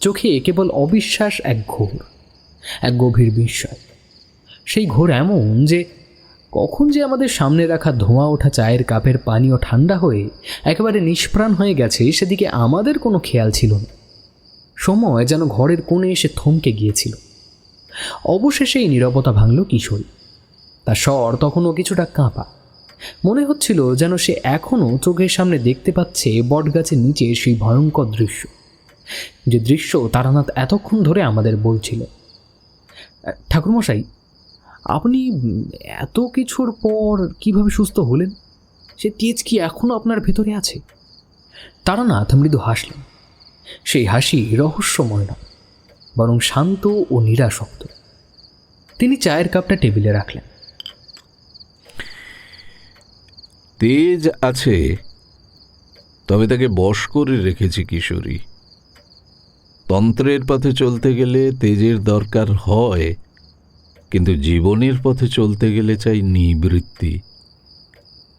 চোখে কেবল অবিশ্বাস, এক ঘোর, এক গভীর বিস্ময়। সেই ঘোর এমন যে কখন যে আমাদের সামনে রাখা ধোঁয়া ওঠা চায়ের কাপের পানীয় ঠান্ডা হয়ে একেবারে নিষ্প্রাণ হয়ে গেছে, সেদিকে আমাদের কোনো খেয়াল ছিল না। সময় যেন ঘরের কোণে এসে থমকে গিয়েছিল। অবশেষে এই নীরবতা ভাঙল কিশোরী। তার স্বর তখনও কিছুটা কাঁপা। মনে হচ্ছিল যেন সে এখনও চোখের সামনে দেখতে পাচ্ছে বটগাছের নিচে সেই ভয়ঙ্কর দৃশ্য, যে দৃশ্য তারানাথ এতক্ষণ ধরে আমাদের বলছিল। ঠাকুরমশাই, আপনি এত কিছুর পর কিভাবে সুস্থ হলেন? সে তেজ কি এখনও আপনার ভেতরে আছে? তারানাথ মৃদু হাসলেন। সেই হাসি রহস্যময় না, বরং শান্ত ও নিরাসক্ত। তিনি চায়ের কাপটা টেবিলে রাখলেন। তেজ আছে, তবে তাকে বশ করে রেখেছি কিশোরী। তন্ত্রের পথে চলতে গেলে তেজের দরকার হয়, কিন্তু জীবনের পথে চলতে গেলে চাই নিবৃত্তি।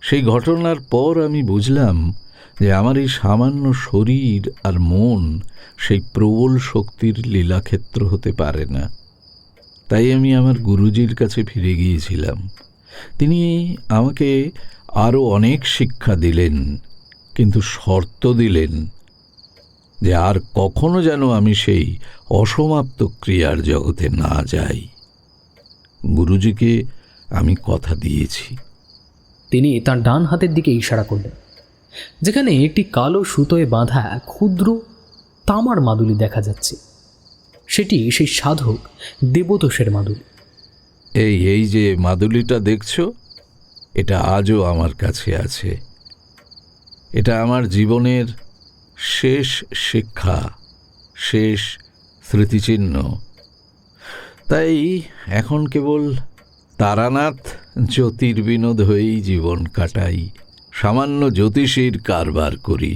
সেই ঘটনার পর আমি বুঝলাম যে আমার এই সামান্য শরীর আর মন সেই প্রবল শক্তির লীলাক্ষেত্র হতে পারে না। তাই আমি আমার গুরুজির কাছে ফিরে গিয়েছিলাম। তিনি আমাকে আরও অনেক শিক্ষা দিলেন, কিন্তু শর্ত দিলেন যে আর কখনো যেন আমি সেই অসমাপ্ত ক্রিয়ার জগতে না যাই। গুরুজিকে আমি কথা দিয়েছি। তিনি তার ডান হাতের দিকে ইশারা করলেন, যেখানে একটি কালো সুতোয় বাঁধা ক্ষুদ্র তামার মাদুলি দেখা যাচ্ছে। সেটি সেই সাধক দেবতোষের মাদুলি। এই যে মাদুলিটা দেখছো, এটা আজও আমার কাছে আছে। এটা আমার জীবনের শেষ শিক্ষা, শেষ স্মৃতিচিহ্ন। তাই এখন কেবল তারানাথ জ্যোতির্বিনোদ হয়েই জীবন কাটাই। সামান্য জ্যোতিষীর কারবার করি,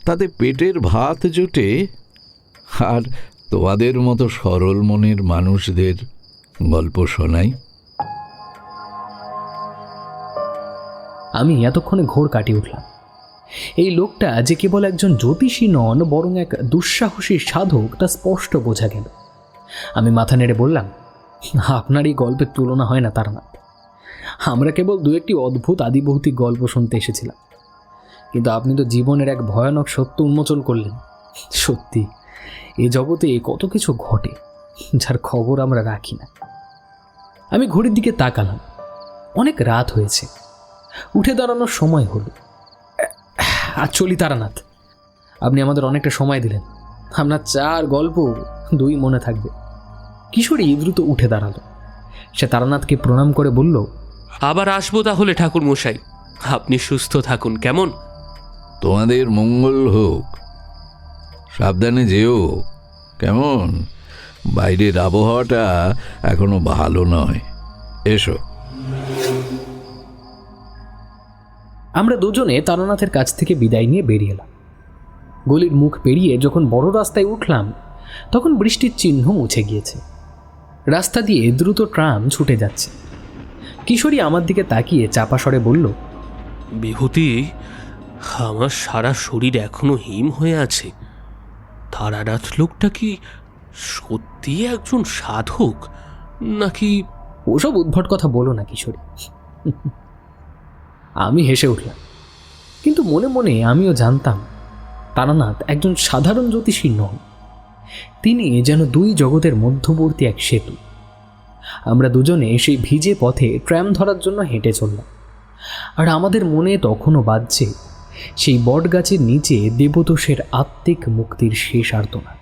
তাতে পেটের ভাত জোটে, আর তোমাদের মতো সরল মনের মানুষদের গল্প শোনাই। আমি এতক্ষণে ঘোর কাটিয়ে উঠলাম। এই লোকটা যে কেবল একজন জ্যোতিষী নন, বরং এক দুঃসাহসী সাধক, তা স্পষ্ট বোঝা গেল। আমি মাথা নেড়ে বললাম, আপনার এই গল্পের তুলনা হয় না তারানাথ। আমরা কেবল দু একটি অদ্ভুত আদিভৌতিক গল্প শুনতে এসেছিলাম, কিন্তু আপনি তো জীবনের এক ভয়ানক সত্য উন্মোচন করলেন। সত্যি এ জগতে কত কিছু ঘটে, যার খবর আমরা রাখি না। আমি ঘড়ির দিকে তাকালাম। অনেক রাত হয়েছে, উঠে দাঁড়ানোর সময় হলো। আর চলি তারানাথ, আপনি আমাদের অনেকটা সময় দিলেন। আপনার চার গল্প দুই মনে থাকবে। কিশোরী দ্রুত উঠে দাঁড়ালো। সে তারানাথকে প্রণাম করে বলল, আবার আসবো তাহলে ঠাকুর মশাই। আপনি সুস্থ থাকুন, কেমন? তোমাদের মঙ্গল হোক। সাবধানে যেও, কেমন? বাইরের আবহাওয়াটা এখনো ভালো নয়। এসো। আমরা দুজনে তারানাথের কাছ থেকে বিদায় নিয়ে বেরিয়ে এলাম। গলির মুখ পেরিয়ে যখন বড় রাস্তায় উঠলাম তখন বৃষ্টির চিহ্ন মুছে গিয়েছে। রাস্তা দিয়ে দ্রুত ট্রাম ছুটে যাচ্ছে। কিশোরী আমার দিকে তাকিয়ে চাপা স্বরে বলল, বিভূতি, আমার সারা শরীর এখনো হিম হয়ে আছে। তারানাথ লোকটা কি সত্যি একজন সাধক নাকি? ওসব উদ্ভট কথা বলো না কিশোরী। আমি হেসে উঠলাম, কিন্তু মনে মনে আমিও জানতাম তারানাথ একজন সাধারণ জ্যোতিষী নন। তিনি যেন দুই জগতের মধ্যবর্তী এক সেতু। আমরা দুজনে সেই ভিজে পথে ট্র্যাম ধরার জন্য হেঁটে চললাম, আর আমাদের মনে তখনও বাজছে সেই বটগাছের নিচে দেবতোষের আত্মিক মুক্তির শেষ আর্তনাদ।